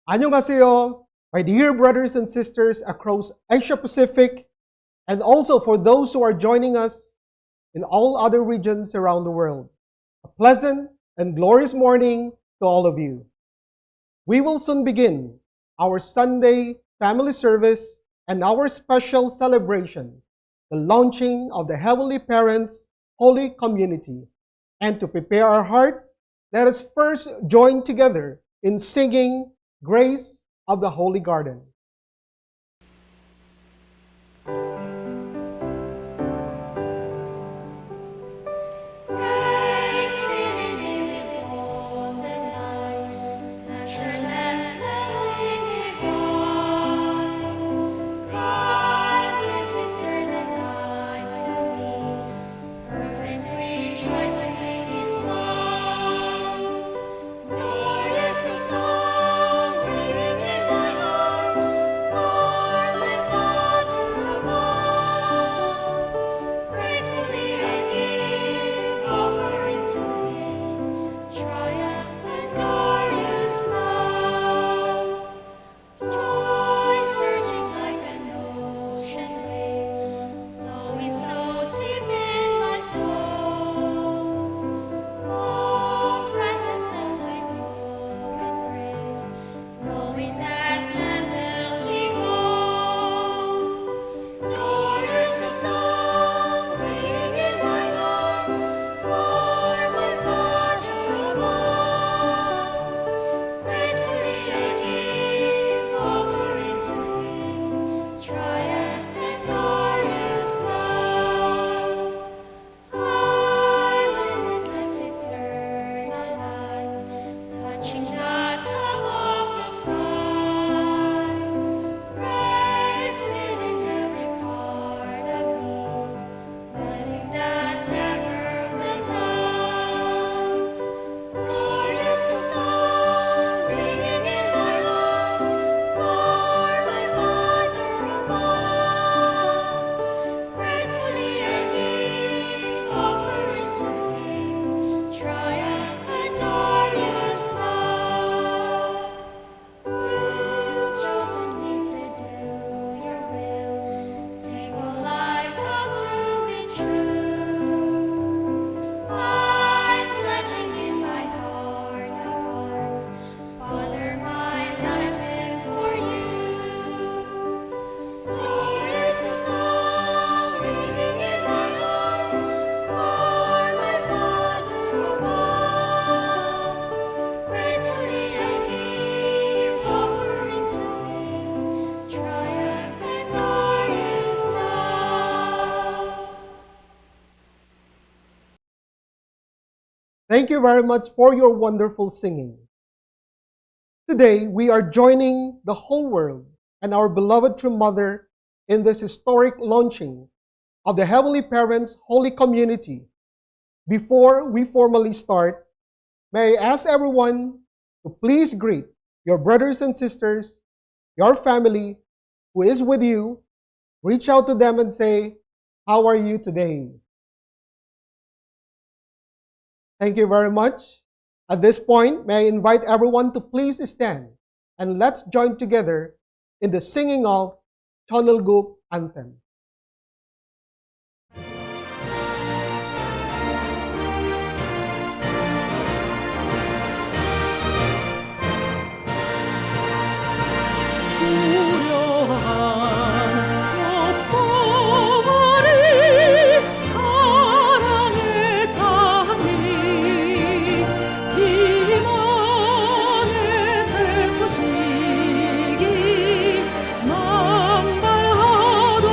안녕하세요, my dear brothers and sisters across Asia Pacific, and also for those who are joining us in all other regions around the world. A pleasant and glorious morning to all of you. We will soon begin our Sunday family service and our special celebration, the launching of the Heavenly Parents Holy Community. And to prepare our hearts, let us first join together in singing Grace of the Holy Garden. Thank you very much for your wonderful singing. Today, we are joining the whole world and our beloved True Mother in this historic launching of the Heavenly Parents Holy Community. Before we formally start, may I ask everyone to please greet your brothers and sisters, your family who is with you. Reach out to them and say, "How are you today?" Thank you very much. At this point, may I invite everyone to please stand and let's join together in the singing of Chonulguk Anthem. 만발하도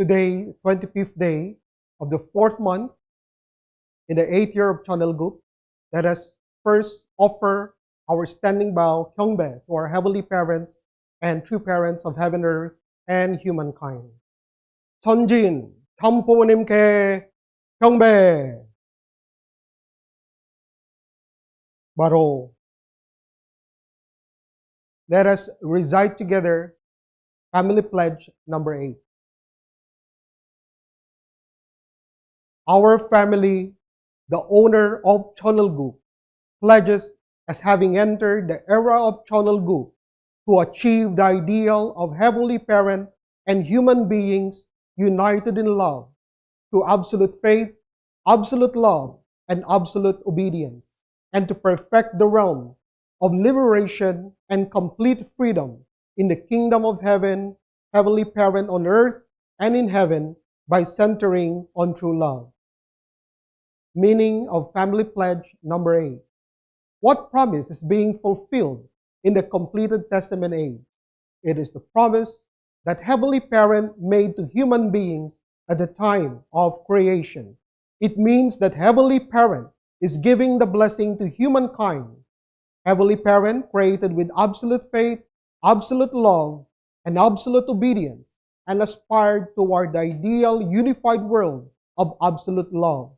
today, 25th day of the 4th month in the 8th year of Chonalgup, let us first offer our standing bow, Kyungbae, to our heavenly parents and true parents of heaven, earth, and humankind. 천진, 참부모님께 경배. Baro. Let us recite together Family Pledge number 8. Our family, the owner of Chonalgup, pledges as having entered the era of Chonalgup to achieve the ideal of heavenly parent and human beings united in love, to absolute faith, absolute love, and absolute obedience, and to perfect the realm of liberation and complete freedom in the kingdom of heaven, heavenly parent on earth and in heaven, by centering on true love. Meaning of Family Pledge number 8. What promise is being fulfilled in the completed Testament age? It is the promise that Heavenly Parent made to human beings at the time of creation. It means that Heavenly Parent is giving the blessing to humankind. Heavenly Parent created with absolute faith, absolute love, and absolute obedience, and aspired toward the ideal unified world of absolute love.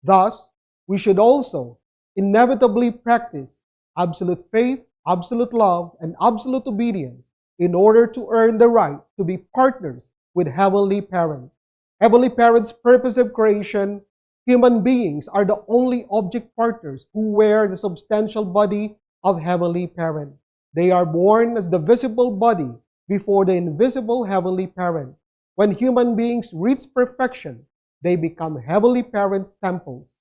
Thus, we should also inevitably practice absolute faith, absolute love, and absolute obedience in order to earn the right to be partners with Heavenly Parent. Heavenly Parent's purpose of creation, human beings are the only object partners who wear the substantial body of Heavenly Parent. They are born as the visible body before the invisible Heavenly Parent. When human beings reach perfection, they become Heavenly Parent's temples.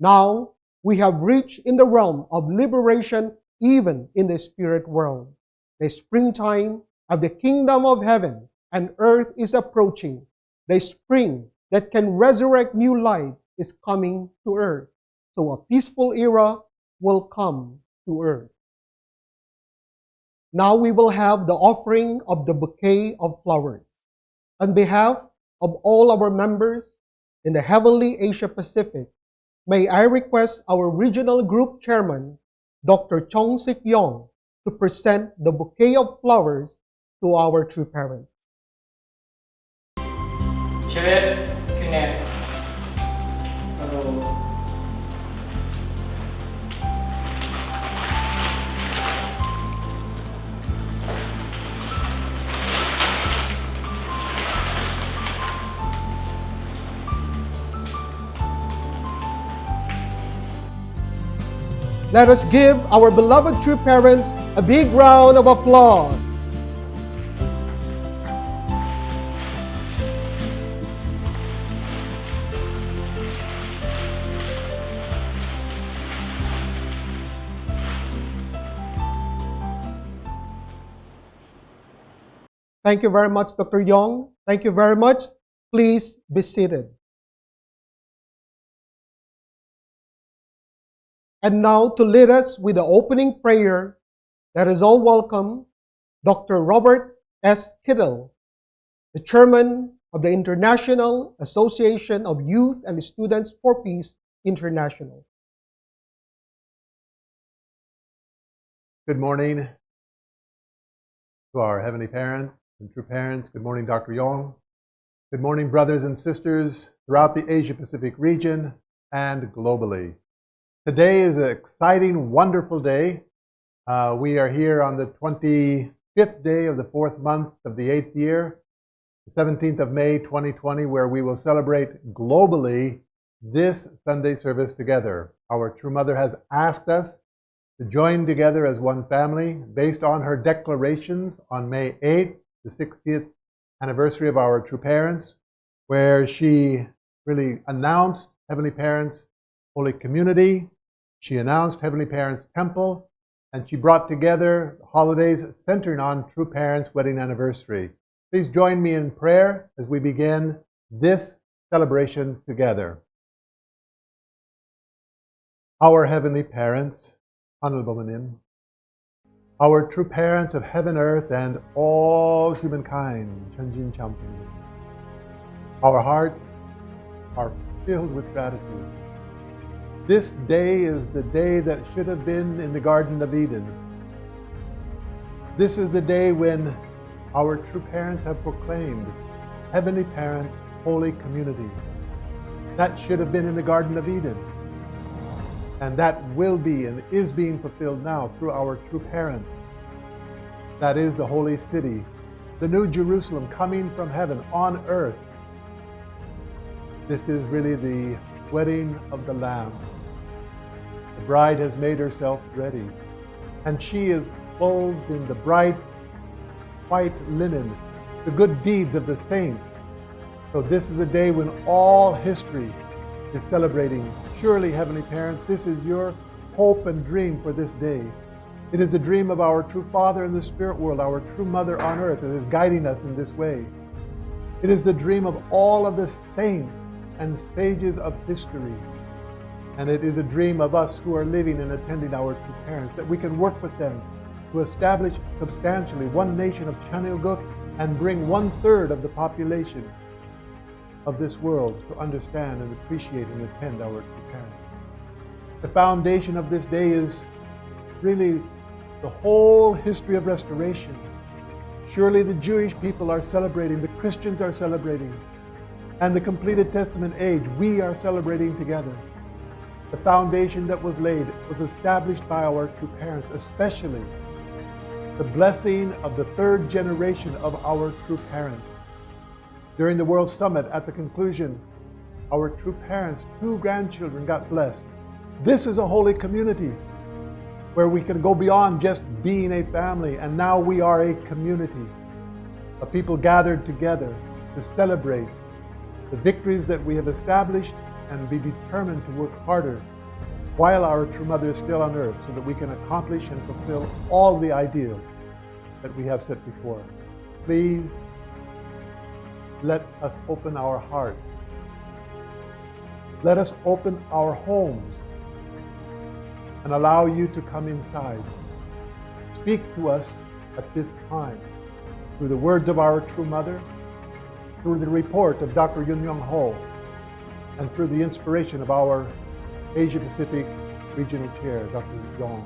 Now, we have reached in the realm of liberation even in the spirit world. The springtime of the kingdom of heaven and earth is approaching. The spring that can resurrect new life is coming to earth. So a peaceful era will come to earth. Now we will have the offering of the bouquet of flowers. On behalf of all our members in the Heavenly Asia Pacific, may I request our regional group chairman, Dr. Chong Sik Yong, to present the bouquet of flowers to our true parents. Let us give our beloved true parents a big round of applause. Thank you very much, Dr. Yong. Thank you very much. Please be seated. And now, to lead us with the opening prayer, let us all welcome Dr. Robert S. Kittle, the Chairman of the International Association of Youth and Students for Peace International. Good morning to our Heavenly Parents and true parents. Good morning, Dr. Yong. Good morning, brothers and sisters throughout the Asia-Pacific region and globally. Today is an exciting, wonderful day. We are here on the 25th day of the 4th month of the 8th year, the 17th of May, 2020, where we will celebrate globally this Sunday service together. Our True Mother has asked us to join together as one family based on her declarations on May 8th, the 60th anniversary of our True Parents, where she really announced Heavenly Parents' Holy Community. She announced Heavenly Parents' Temple, and she brought together holidays centering on True Parents' wedding anniversary. Please join me in prayer as we begin this celebration together. Our Heavenly Parents, our true parents of heaven, earth, and all humankind, Our hearts are filled with gratitude. This day is the day that should have been in the Garden of Eden. This is the day when our true parents have proclaimed, Heavenly Parents, Holy Community. That should have been in the Garden of Eden. And that will be and is being fulfilled now through our true parents. That is the Holy City, the New Jerusalem coming from heaven on earth. This is really the wedding of the Lamb. The bride has made herself ready, and she is clothed in the bright white linen, the good deeds of the saints. So this is the day when all history is celebrating. Surely, Heavenly Parents, this is your hope and dream for this day. It is the dream of our true Father in the spirit world, our true Mother on earth that is guiding us in this way. It is the dream of all of the saints and sages of history. And it is a dream of us who are living and attending our true parents, that we can work with them to establish substantially one nation of Chanilguk and bring 1/3 of the population of this world to understand and appreciate and attend our true parents. The foundation of this day is really the whole history of restoration. Surely the Jewish people are celebrating, the Christians are celebrating, and the completed Testament age, we are celebrating together. The foundation that was laid was established by our true parents, especially the blessing of the 3rd generation of our true parents. During the World Summit, at the conclusion, our true parents, 2 grandchildren got blessed. This is a holy community where we can go beyond just being a family, and now we are a community, a people gathered together to celebrate the victories that we have established and be determined to work harder while our true Mother is still on earth, so that we can accomplish and fulfill all the ideals that we have set before us. Please let us open our hearts. Let us open our homes and allow you to come inside. Speak to us at this time through the words of our true Mother, through the report of Dr. Yun Young Ho, and through the inspiration of our Asia Pacific Regional Chair, Dr. Yong.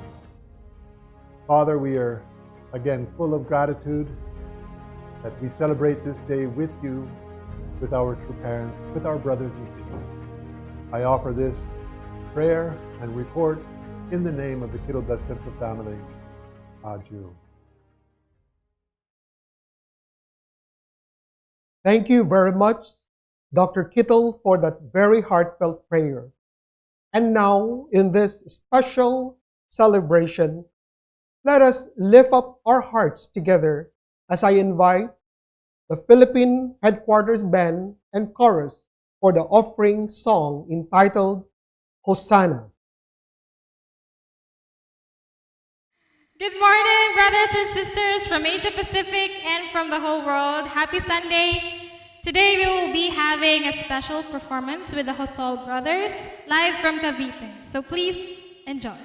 Father, we are again full of gratitude that we celebrate this day with you, with our true parents, with our brothers and sisters. I offer this prayer and report in the name of the Kittle Blood Central family. Adieu. Thank you very much, Dr. Kittle, for that very heartfelt prayer. And now, in this special celebration, let us lift up our hearts together as I invite the Philippine Headquarters Band and Chorus for the offering song entitled Hosanna. Good morning, brothers and sisters from Asia Pacific and from the whole world. Happy Sunday. Today we will be having a special performance with the Hosol Brothers, live from Cavite. So please enjoy.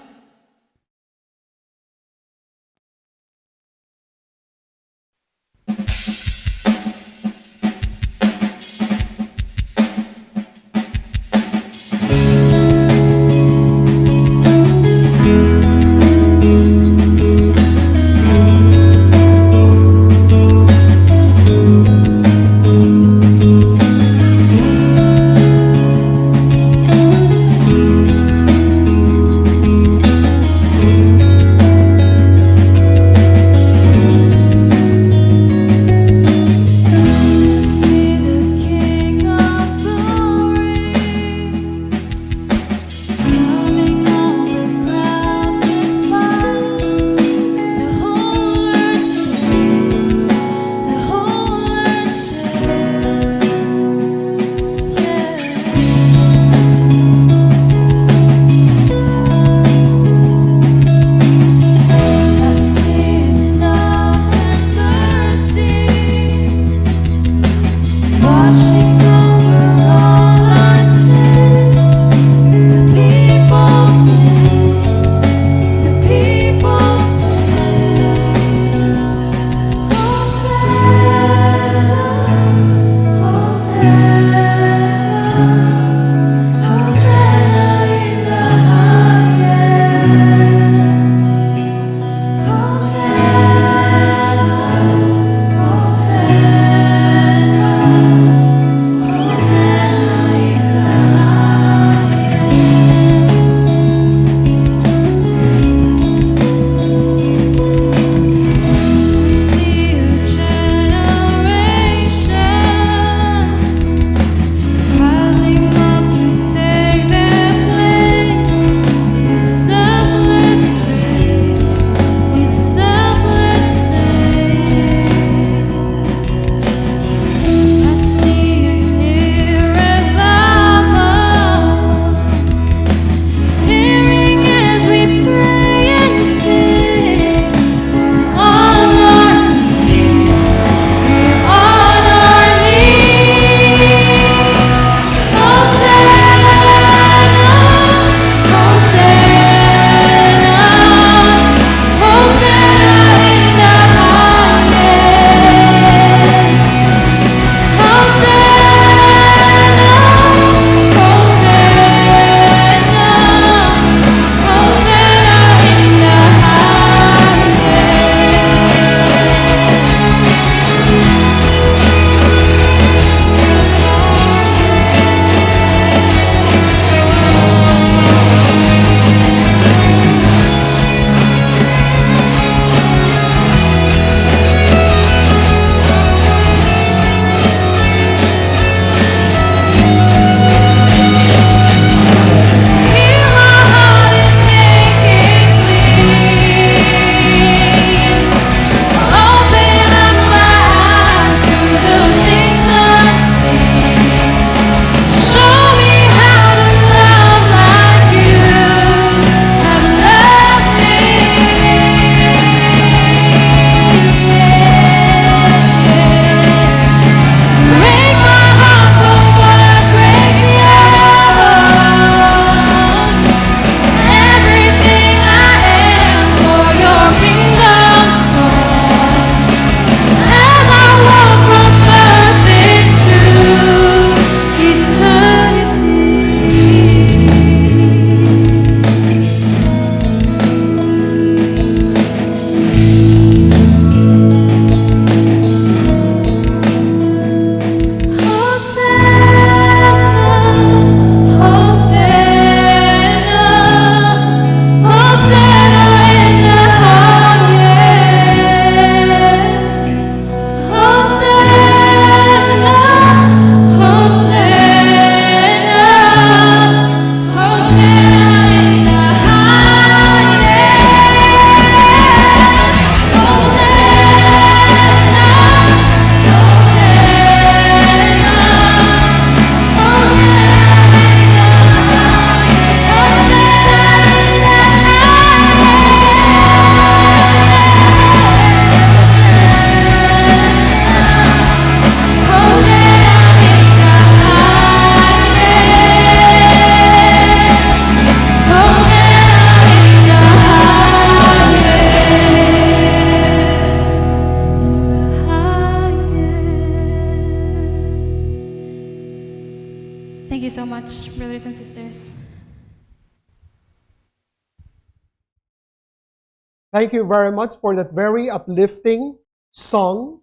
Thank you very much for that very uplifting song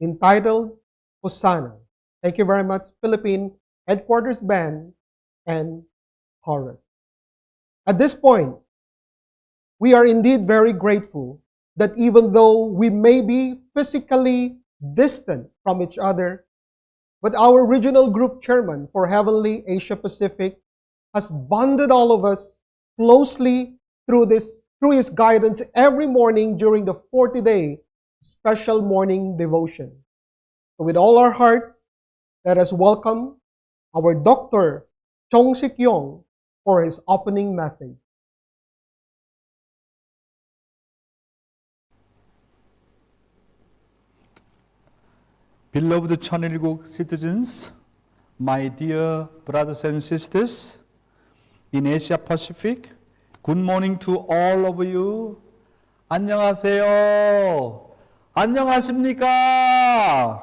entitled Hosanna. Thank you very much, Philippine Headquarters Band and Chorus. At this point, we are indeed very grateful that even though we may be physically distant from each other, but our regional group chairman for Heavenly Asia Pacific has bonded all of us closely through his guidance every morning during the 40-day special morning devotion. So with all our hearts, let us welcome our Dr. Chong Sik Yong for his opening message. Beloved Chonilguk citizens, my dear brothers and sisters in Asia Pacific, good morning to all of you. 안녕하세요. 안녕하십니까?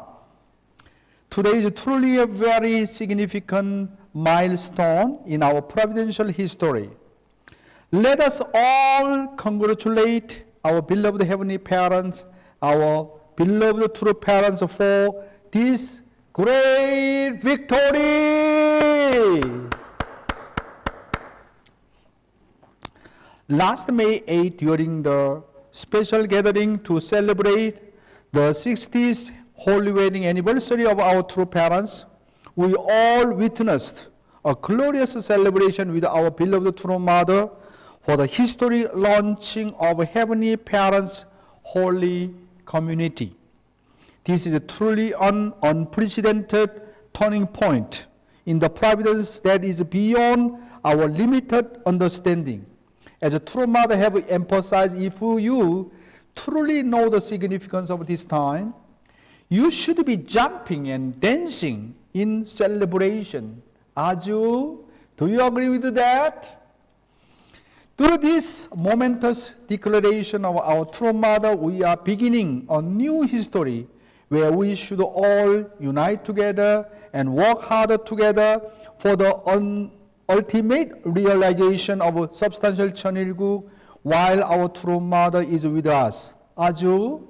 Today is truly a very significant milestone in our providential history. Let us all congratulate our beloved Heavenly Parents, our beloved true parents for this great victory. Last May 8, during the special gathering to celebrate the 60th Holy Wedding anniversary of our true parents, we all witnessed a glorious celebration with our beloved true mother for the historic launching of Heavenly Parents Holy Community. This is truly an unprecedented turning point in the providence that is beyond our limited understanding. As a true mother have emphasized, if you truly know the significance of this time, you should be jumping and dancing in celebration. Aju, do you agree with that? Through this momentous declaration of our true mother, we are beginning a new history where we should all unite together and work harder together for the ultimate realization of substantial Chonilguk while our true mother is with us. Aju,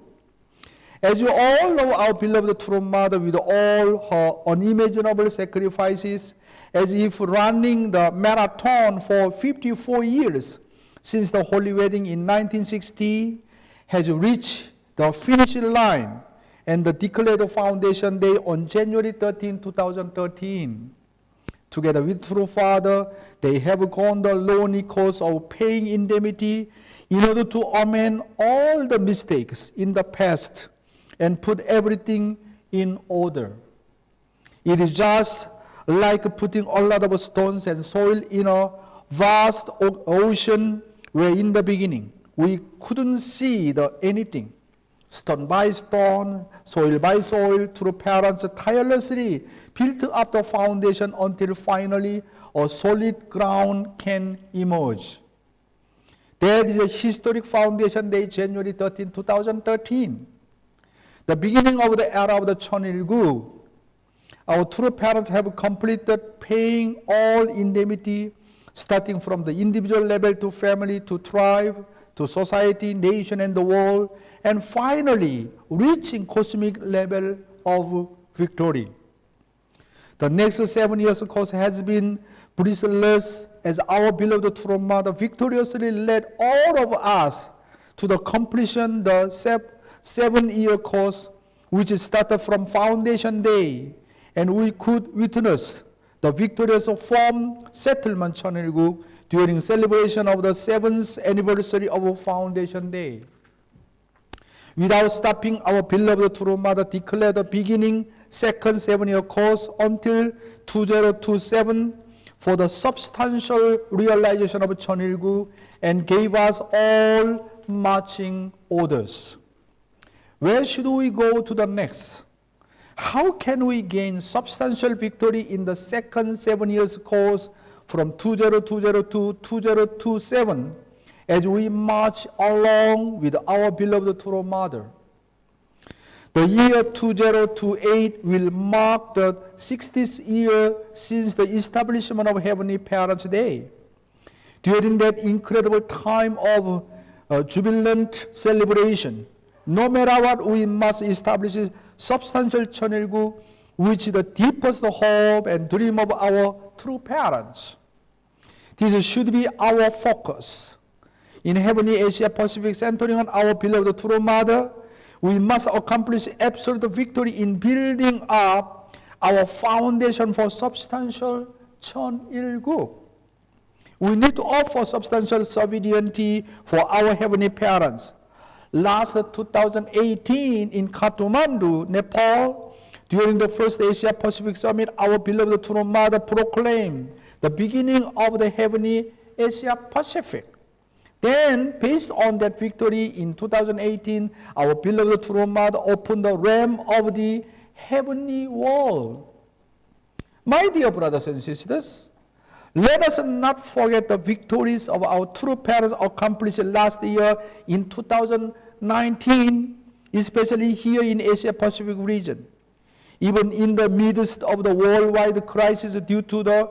as you all know our beloved true mother with all her unimaginable sacrifices, as if running the marathon for 54 years since the Holy Wedding in 1960, has reached the finish line and the declared foundation day on January 13, 2013. Together with True Father, they have gone the lonely course of paying indemnity in order to amend all the mistakes in the past and put everything in order. It is just like putting a lot of stones and soil in a vast ocean where in the beginning we couldn't see anything. Stone by stone, soil by soil, True Parents tirelessly built up the foundation until finally a solid ground can emerge. That is a historic foundation day, January 13, 2013. The beginning of the era of the Chonilguk. Our true parents have completed paying all indemnity, starting from the individual level to family, to tribe, to society, nation, and the world, and finally reaching cosmic level of victory. The next 7 years course has been breathless as our beloved true mother victoriously led all of us to the completion the 7-year course, which started from Foundation Day, and we could witness the victorious form settlement Chonilguk during celebration of the 7th anniversary of Foundation Day. Without stopping, our beloved true mother declared the beginning second 7-year course until 2027 for the substantial realization of Chonilguk and gave us all marching orders. Where should we go to the next? How can we gain substantial victory in the second 7 years course from 2020 to 2027 as we march along with our beloved true mother? The year 2028 will mark the 60th year since the establishment of Heavenly Parents Day. During that incredible time of jubilant celebration. No matter what, we must establish substantial 천일구, which is the deepest hope and dream of our true parents. This should be our focus. In Heavenly Asia Pacific, centering on our beloved true mother, we must accomplish absolute victory in building up our foundation for substantial 천일구. We need to offer substantial sovereignty for our heavenly parents. Last 2018 in Kathmandu, Nepal, during the first Asia Pacific Summit, our beloved True Mother proclaimed the beginning of the heavenly Asia Pacific. Then, based on that victory in 2018, our beloved True Mother opened the realm of the heavenly world. My dear brothers and sisters, let us not forget the victories of our true parents accomplished last year in 2019, especially here in Asia Pacific region. Even in the midst of the worldwide crisis due to the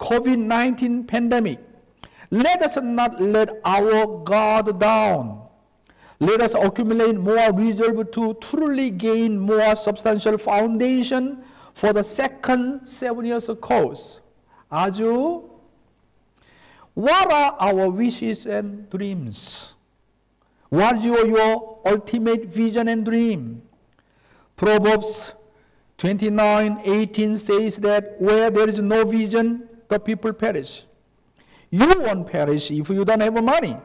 COVID-19 pandemic, let us not let our guard down. Let us accumulate more reserve to truly gain more substantial foundation for the second 7 years course. 아주, what are our wishes and dreams? What is your ultimate vision and dream? Proverbs 29:18 says that where there is no vision, the people perish. You won't perish if you don't have money,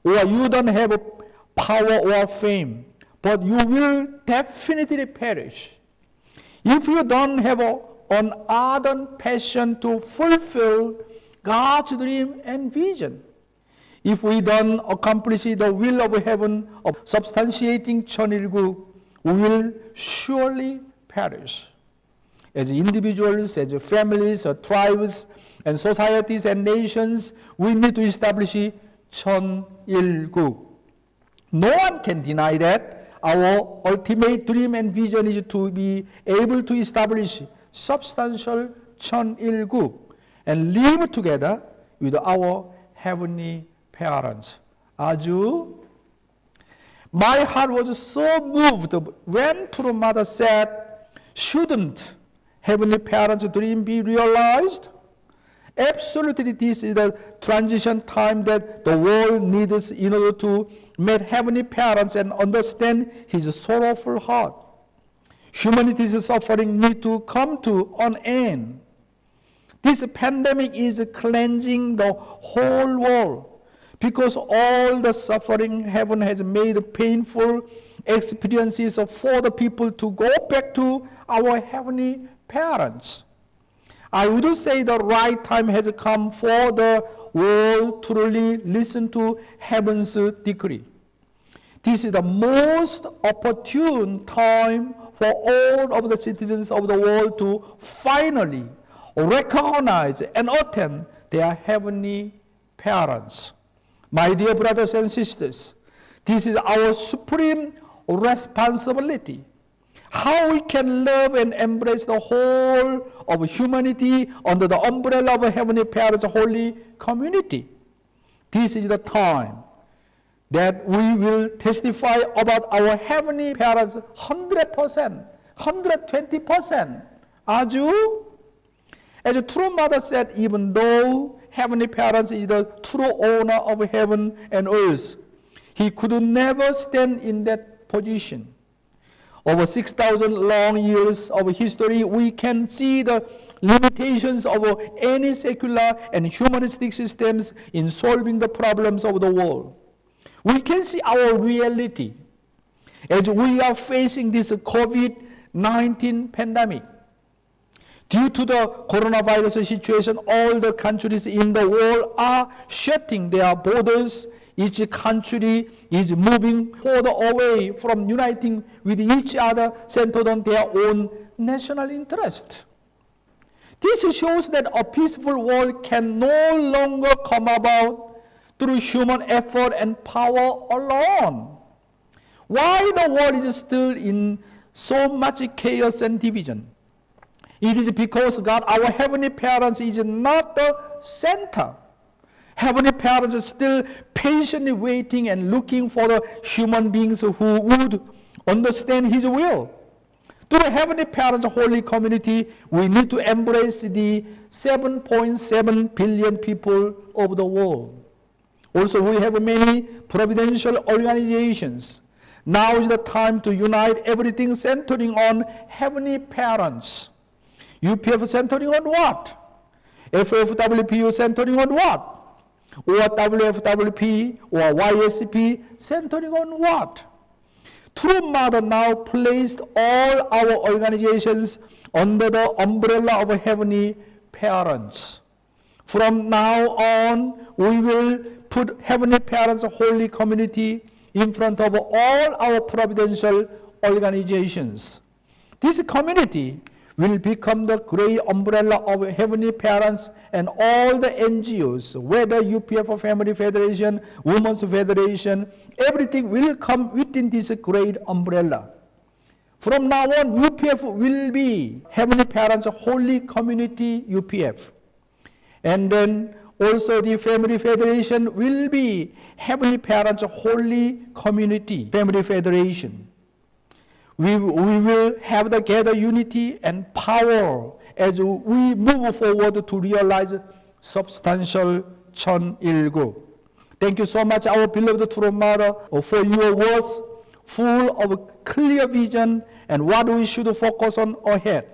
or you don't have power or fame, but you will definitely perish if you don't have an ardent passion to fulfill God's dream and vision. If we don't accomplish the will of heaven of substantiating 천일구, we will surely perish. As individuals, as families, as tribes, and societies and nations, we need to establish 천일구. No one can deny that our ultimate dream and vision is to be able to establish substantial 천일구 and live together with our heavenly parents. 아주, my heart was so moved when True Mother said, shouldn't heavenly parents' dream be realized? Absolutely, this is the transition time that the world needs in order to meet heavenly parents and understand his sorrowful heart. Humanity's suffering needs to come to an end. This pandemic is cleansing the whole world because all the suffering heaven has made painful experiences for the people to go back to our heavenly parents. I would say the right time has come for the world to really listen to heaven's decree. This is the most opportune time for all of the citizens of the world to finally recognize and attend their heavenly parents. My dear brothers and sisters, this is our supreme responsibility. How we can love and embrace the whole of humanity under the umbrella of Heavenly Parents' holy community. This is the time that we will testify about our Heavenly Parents 100%, 120%. 아주, as a True Mother said, even though Heavenly Parents is the true owner of heaven and earth, he could never stand in that position. Over 6,000 long years of history, we can see the limitations of any secular and humanistic systems in solving the problems of the world. We can see our reality as we are facing this COVID-19 pandemic. Due to the coronavirus situation, all the countries in the world are shutting their borders. Each country is moving further away from uniting with each other, centered on their own national interest. This shows that a peaceful world can no longer come about through human effort and power alone. Why the world is still in so much chaos and division? It is because God, our Heavenly Parents, is not the center. Heavenly parents are still patiently waiting and looking for the human beings who would understand His will. To the Heavenly Parents Holy Community, we need to embrace the 7.7 billion people of the world. Also, we have many providential organizations. Now is the time to unite everything centering on Heavenly Parents. UPF centering on what? FFWPU centering on what? Or WFWP or YSP centering on what? True Mother now placed all our organizations under the umbrella of Heavenly Parents. From now on, we will put Heavenly Parents Holy Community in front of all our providential organizations. This community will become the great umbrella of Heavenly Parents and all the NGOs, whether UPF Family Federation, Women's Federation, everything will come within this great umbrella. From now on, UPF will be Heavenly Parents Holy Community UPF. And then also the Family Federation will be Heavenly Parents Holy Community Family Federation. We will have the gather unity and power as we move forward to realize substantial 천일구. Thank you so much, our beloved True Mother, for your words full of clear vision and what we should focus on ahead.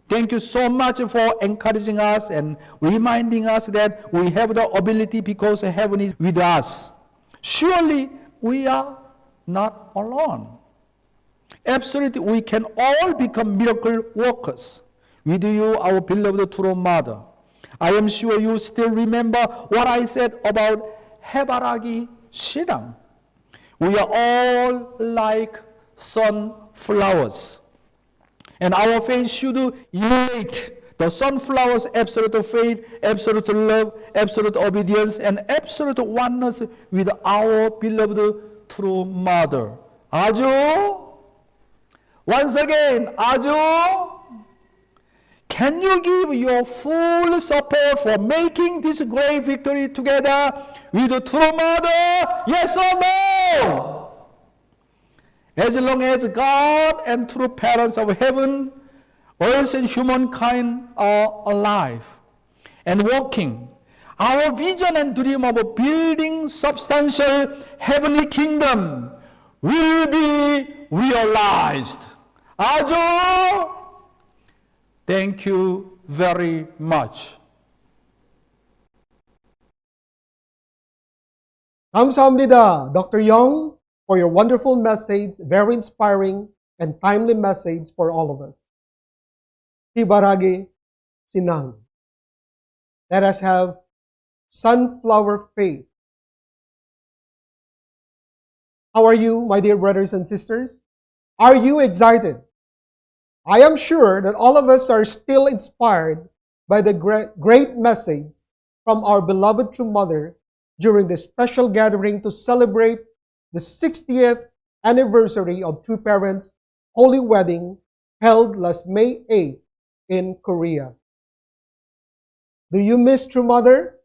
Thank you so much for encouraging us and reminding us that we have the ability because heaven is with us. Surely we are not alone. Absolutely, we can all become miracle workers with you, our beloved True Mother. I am sure you still remember what I said about 해바라기 시당. We are all like sunflowers. And our faith should emulate the sunflower's absolute faith, absolute love, absolute obedience, and absolute oneness with our beloved True Mother. 아주? Once again, 아주? Can you give your full support for making this great victory together with the True Mother? Yes or no? As long as God and true parents of heaven, earth and humankind are alive and working, our vision and dream of building substantial heavenly kingdom will be realized. 아주? Thank you very much. 감사합니다, Dr. Young, for your wonderful message, very inspiring and timely message for all of us. Hibaragi Sinang. Let us have sunflower faith. How are you, my dear brothers and sisters? Are you excited? I am sure that all of us are still inspired by the great message from our beloved True Mother during this special gathering to celebrate the 60th anniversary of True Parents' Holy Wedding held last May 8 in Korea. Do you miss True Mother?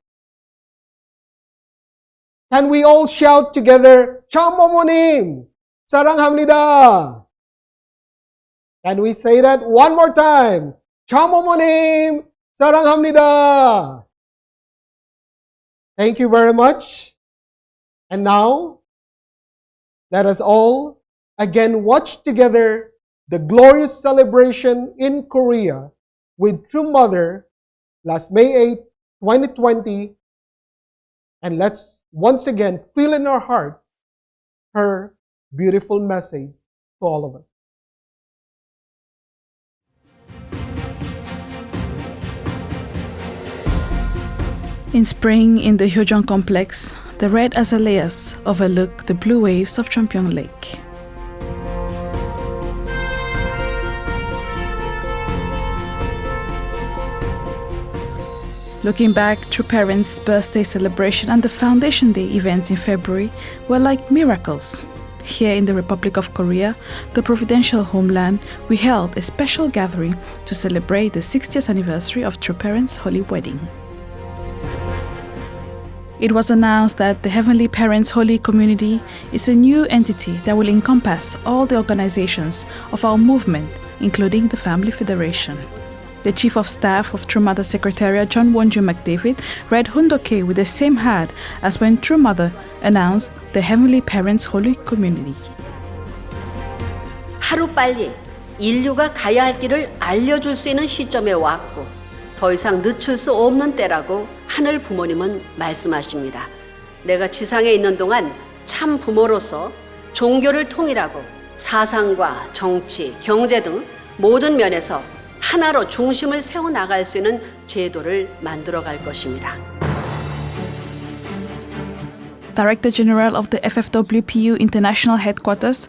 Can we all shout together, 참어머님, 사랑합니다? Can we say that one more time? 참어머님, 사랑합니다. Thank you very much. And now, let us all again watch together the glorious celebration in Korea with True Mother last May 8, 2020. And let's once again feel in our hearts her beautiful message to all of us. In spring, in the Hyojong complex, the red azaleas overlook the blue waves of Cheonpyeong Lake. Looking back, True Parents' birthday celebration and the Foundation Day events in February were like miracles. Here in the Republic of Korea, the providential homeland, we held a special gathering to celebrate the 60th anniversary of True Parents' Holy Wedding. It was announced that the Heavenly Parents Holy Community is a new entity that will encompass all the organizations of our movement, including the Family Federation. The Chief of Staff of True Mother Secretariat John Wonju McDavid read Hundoke with the same heart as when True Mother announced the Heavenly Parents Holy Community. 하루빨리 인류가 가야 할 길을 알려줄 수 있는 시점에 왔고 더 이상 늦출 수 없는 때라고 하늘 부모님은 말씀하십니다. 내가 지상에 있는 동안 참 부모로서 종교를 통일하고 사상과 정치, 경제 등 모든 면에서 하나로 중심을 세워나갈 수 있는 제도를 만들어 갈 것입니다. Director General of the FFWPU International Headquarters,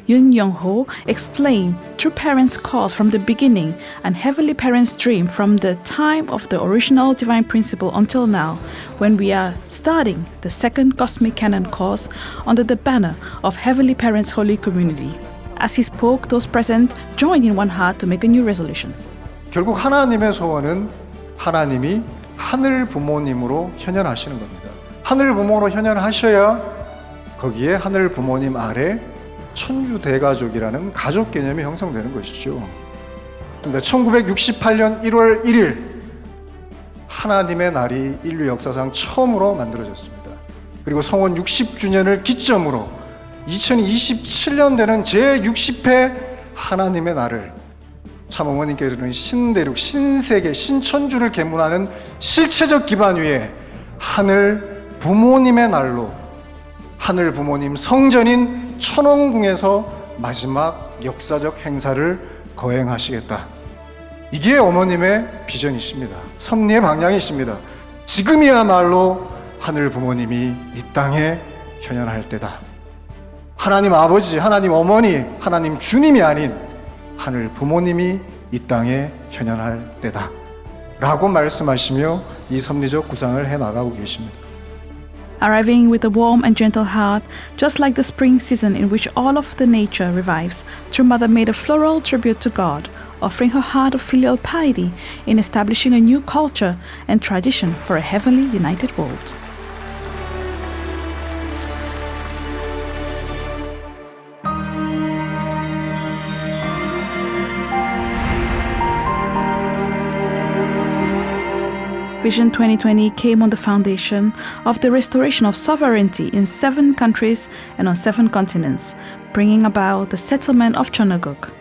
Yoon Young-ho, explained True Parents' cause from the beginning and Heavenly Parents' dream from the time of the original Divine Principle until now, when we are starting the second Cosmic Canon course under the banner of Heavenly Parents Holy Community. As he spoke, those present joined in one heart to make a new resolution. 결국 하나님의 소원은 하나님이 하늘 부모님으로 현현하시는 겁니다. 하늘 부모로 현현하셔야 거기에 하늘 부모님 아래 천주 대가족이라는 가족 개념이 형성되는 것이죠. 근데 1968년 1월 1일 하나님의 날이 인류 역사상 처음으로 만들어졌습니다. 그리고 성원 60주년을 기점으로 2027년 되는 제60회 하나님의 날을 참어머님께서는 신대륙, 신세계, 신천주를 계문하는 실체적 기반 위에 하늘 부모님의 날로 하늘 부모님 성전인 천왕궁에서 마지막 역사적 행사를 거행하시겠다. 이게 어머님의 비전이십니다. 섭리의 방향이십니다. 지금이야말로 하늘 부모님이 이 땅에 현현할 때다. 하나님 아버지, 하나님 어머니, 하나님 주님이 아닌 하늘 부모님이 이 땅에 현현할 때다. 라고 말씀하시며 이 섭리적 구상을 해나가고 계십니다. Arriving with a warm and gentle heart, just like the spring season in which all of the nature revives, True Mother made a floral tribute to God, offering her heart of filial piety in establishing a new culture and tradition for a heavenly united world. Vision 2020 came on the foundation of the restoration of sovereignty in 7 countries and on 7 continents, bringing about the settlement of Chonaguk.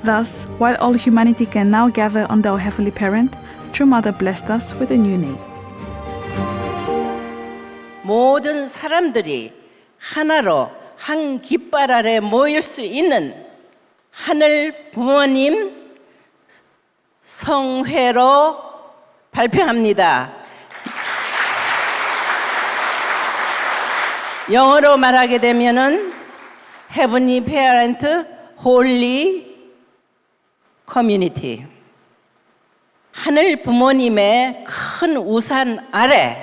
Thus, while all humanity can now gather under our Heavenly Parent, True Mother blessed us with a new name. 모든 사람들이 하나로 한 깃발 아래 모일 수 있는 하늘 부모님 성회로 발표합니다. 영어로 말하게 되면은 Heavenly Parent Holy Community. 하늘 부모님의 큰 우산 아래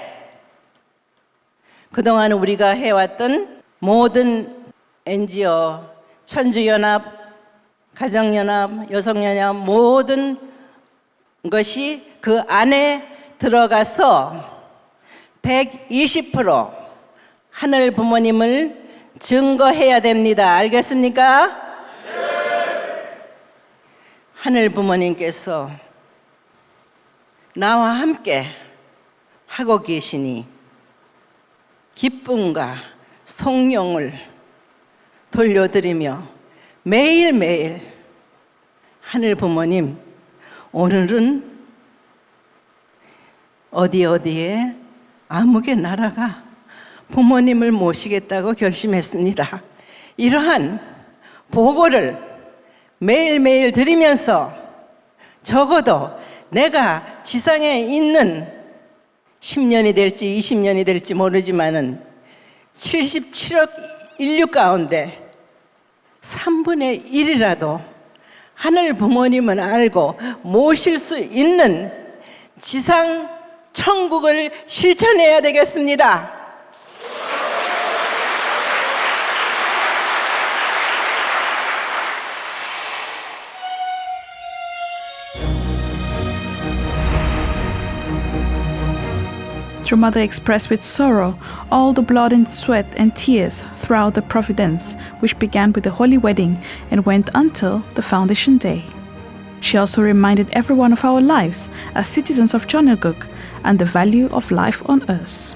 그동안 우리가 해왔던 모든 NGO, 천주연합, 가정연합, 여성연합 모든 것이 그 안에 들어가서 120% 하늘 부모님을 증거해야 됩니다. 알겠습니까? 네. 하늘 부모님께서 나와 함께 하고 계시니 기쁨과 송영을 돌려드리며 매일매일 하늘 부모님 오늘은 어디에 아무개 나라가 부모님을 모시겠다고 결심했습니다. 이러한 보고를 매일매일 드리면서 적어도 내가 지상에 있는 10년이 될지 20년이 될지 모르지만은 77억 인류 가운데 3분의 1이라도 하늘 부모님을 알고 모실 수 있는 지상 천국을 실천해야 되겠습니다. True Mother expressed with sorrow all the blood and sweat and tears throughout the Providence, which began with the holy wedding and went until the foundation day. She also reminded everyone of our lives as citizens of Jeonnilguk and the value of life on earth.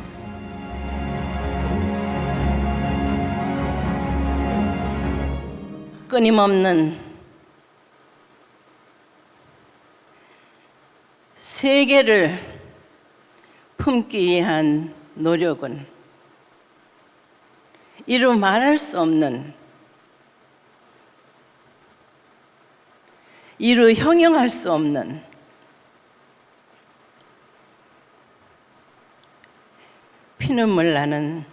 끊임없는 세계를 품기 위한 노력은 이루 말할 수 없는, 이루 형용할 수 없는 피눈물 나는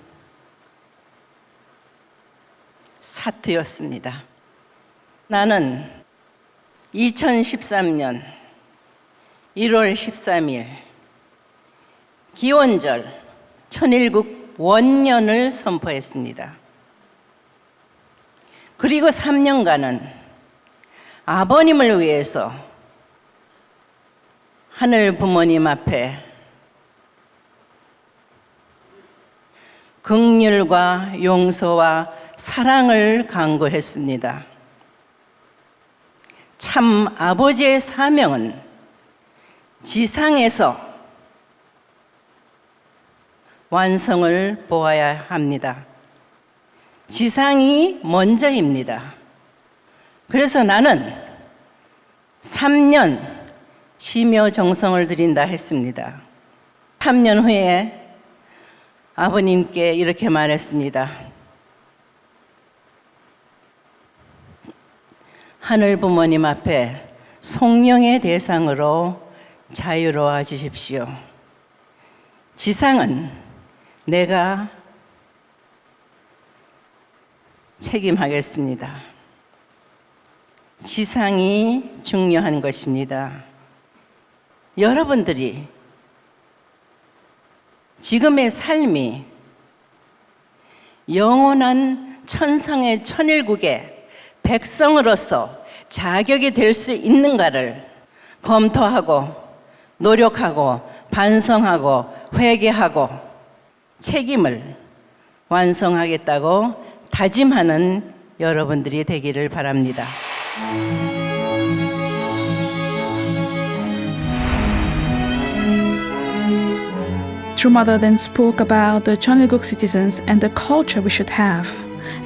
사투였습니다. 나는 2013년 1월 13일 기원절 천일국 원년을 선포했습니다. 그리고 3년간은 아버님을 위해서 하늘 부모님 앞에 긍휼과 용서와 사랑을 간구했습니다. 참 아버지의 사명은 지상에서 완성을 보아야 합니다. 지상이 먼저입니다. 그래서 나는 3년 심여정성을 드린다 했습니다. 3년 후에 아버님께 이렇게 말했습니다. 하늘 부모님 앞에 송영의 대상으로 자유로워 주십시오. 지상은 내가 책임하겠습니다. 지상이 중요한 것입니다. 여러분들이 지금의 삶이 영원한 천상의 천일국의 백성으로서 자격이 될 수 있는가를 검토하고 노력하고 반성하고 회개하고 책임을 완성하겠다고 다짐하는 여러분들이 되기를 바랍니다. True Mother then spoke about the Jeonnilguk citizens and the culture we should have,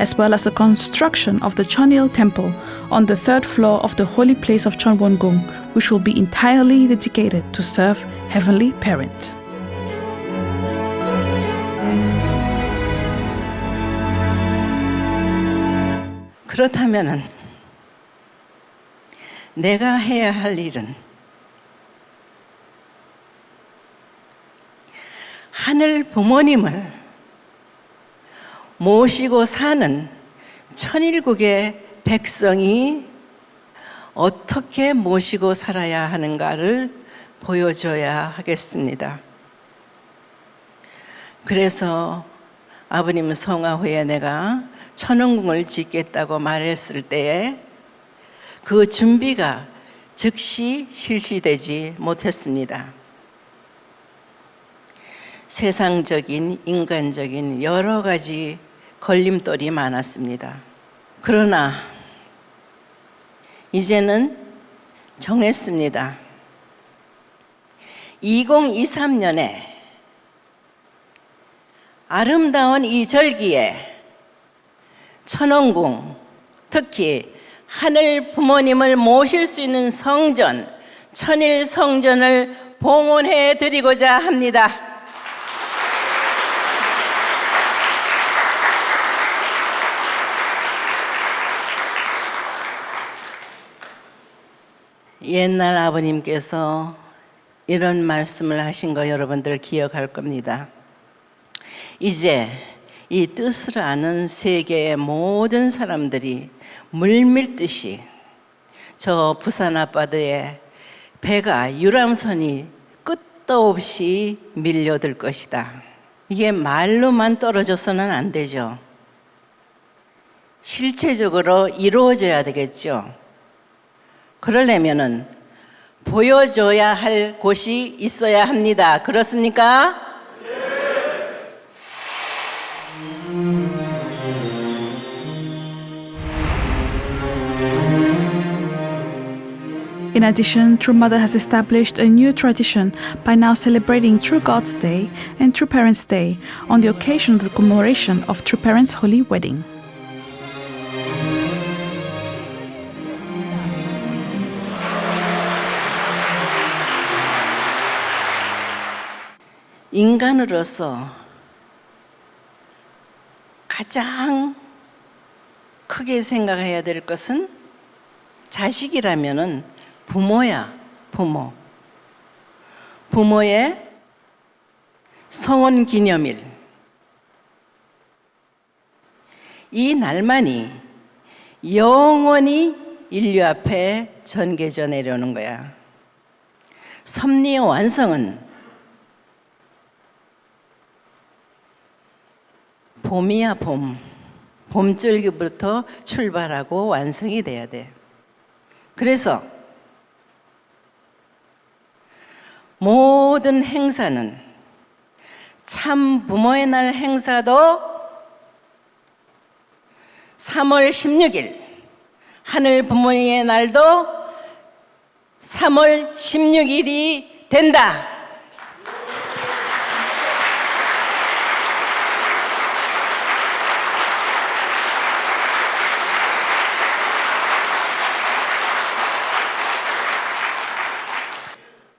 as well as the construction of the Jeonnil Temple on the 3rd floor of the holy place of Jeonwon-gung, which will be entirely dedicated to serve Heavenly Parent. 그렇다면 내가 해야 할 일은 하늘 부모님을 모시고 사는 천일국의 백성이 어떻게 모시고 살아야 하는가를 보여줘야 하겠습니다. 그래서 아버님 성화 후에 내가 천원궁을 짓겠다고 말했을 때에 그 준비가 즉시 실시되지 못했습니다. 세상적인, 인간적인 여러 가지 걸림돌이 많았습니다. 그러나 이제는 정했습니다. 2023년에 아름다운 이 절기에 천원궁, 특히 하늘 부모님을 모실 수 있는 성전, 천일 성전을 봉헌해 드리고자 합니다. 옛날 아버님께서 이런 말씀을 하신 거 여러분들 기억할 겁니다. 이제 이 뜻을 아는 세계의 모든 사람들이 물밀듯이 저 부산 앞바다에 배가 유람선이 끝도 없이 밀려들 것이다. 이게 말로만 떨어져서는 안 되죠. 실체적으로 이루어져야 되겠죠. 그러려면은 보여줘야 할 곳이 있어야 합니다. 그렇습니까? 네. In addition, True Mother has established a new tradition by now celebrating True God's Day and True Parents' Day on the occasion of the commemoration of True Parents' Holy Wedding. 인간으로서 가장 크게 생각해야 될 것은 자식이라면은 부모야, 부모. 부모의 성원 기념일. 이 날만이 영원히 인류 앞에 전개져 내려오는 거야. 섭리의 완성은 봄이야, 봄. 봄줄기부터 출발하고 완성이 돼야 돼. 그래서 모든 행사는 참 부모의 날 행사도 3월 16일, 하늘 부모의 날도 3월 16일이 된다.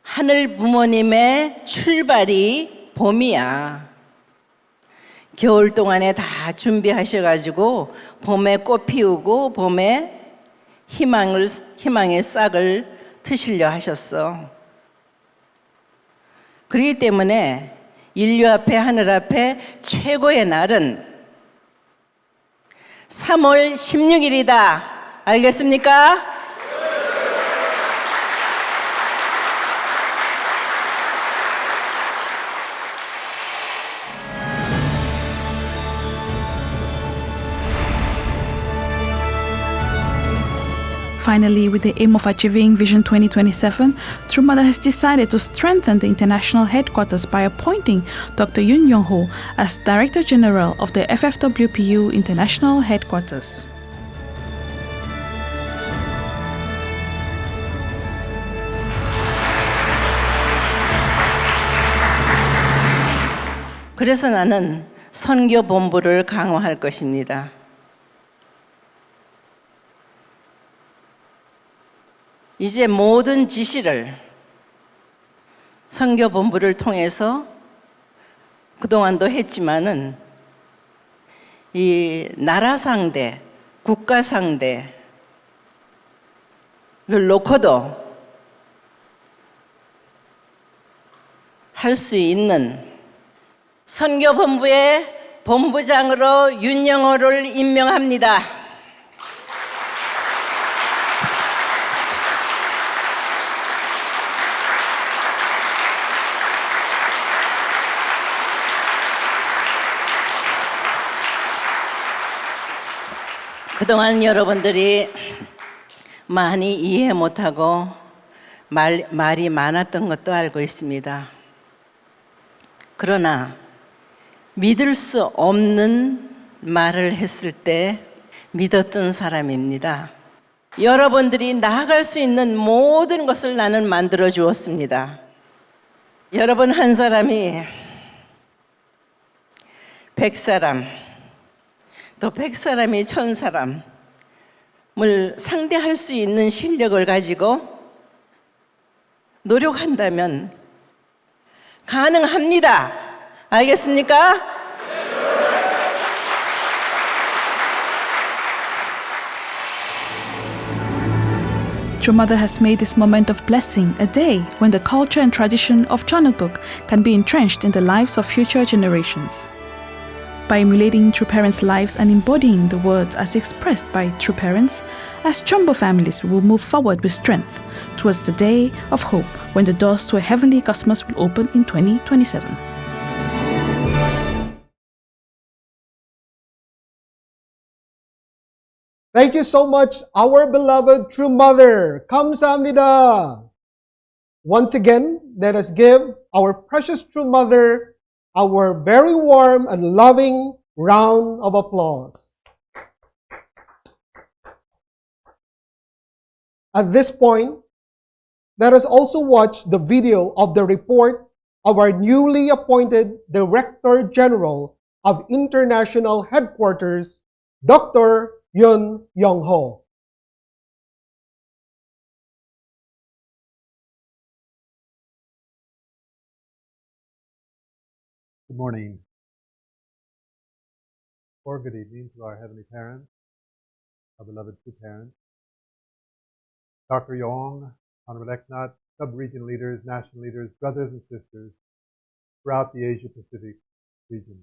하늘 부모님의 출발이 봄이야. 겨울 동안에 다 준비하셔가지고 봄에 꽃 피우고 봄에 희망의 싹을 트시려 하셨어. 그렇기 때문에 인류 앞에 하늘 앞에 최고의 날은 3월 16일이다. 알겠습니까? Finally, with the aim of achieving Vision 2027, True Mother has decided to strengthen the international headquarters by appointing Dr. Yoon Young-ho as Director General of the FFWPU International Headquarters. 그래서 나는 선교 본부를 강화할 것입니다. 이제 모든 지시를 선교 본부를 통해서 그동안도 했지만은 이 나라 상대, 국가 상대를 놓고도 할 수 있는 선교 본부의 본부장으로 윤영호를 임명합니다. 그동안 여러분들이 많이 이해 못하고 말이 많았던 것도 알고 있습니다. 그러나 믿을 수 없는 말을 했을 때 믿었던 사람입니다. 여러분들이 나아갈 수 있는 모든 것을 나는 만들어 주었습니다. 여러분 한 사람이 100사람, 또 100사람이 1000사람을 상대할 수 있는 실력을 가지고 노력한다면 가능합니다. 알겠습니까? True Mother has made this moment of blessing a day when the culture and tradition of Chanukuk can be entrenched in the lives of future generations. By emulating True Parents' lives and embodying the words as expressed by True Parents, as Chombo families will move forward with strength towards the day of hope when the doors to a heavenly cosmos will open in 2027. Thank you so much, our beloved True Mother. 감사합니다. Once again, let us give our precious True Mother our very warm and loving round of applause. At this point, let us also watch the video of the report of our newly appointed Director General of International Headquarters, Dr. Yun Yong-ho. Good morning, or good evening to our Heavenly Parents, our beloved true parents, Dr. Yong, Honorable Eknat, sub-region leaders, national leaders, brothers and sisters throughout the Asia-Pacific region.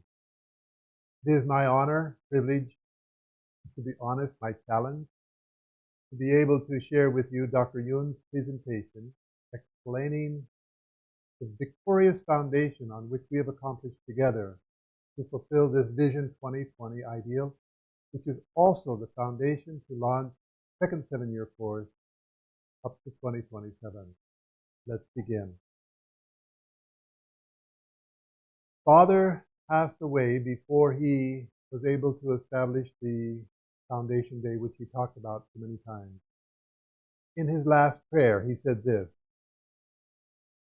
It is my honor, privilege, to be honest, my challenge, to be able to share with you Dr. Yun's presentation explaining the victorious foundation on which we have accomplished together to fulfill this Vision 2020 ideal, which is also the foundation to launch second 7-year course up to 2027. Let's begin. Father passed away before he was able to establish the Foundation Day, which he talked about so many times. In his last prayer, he said this: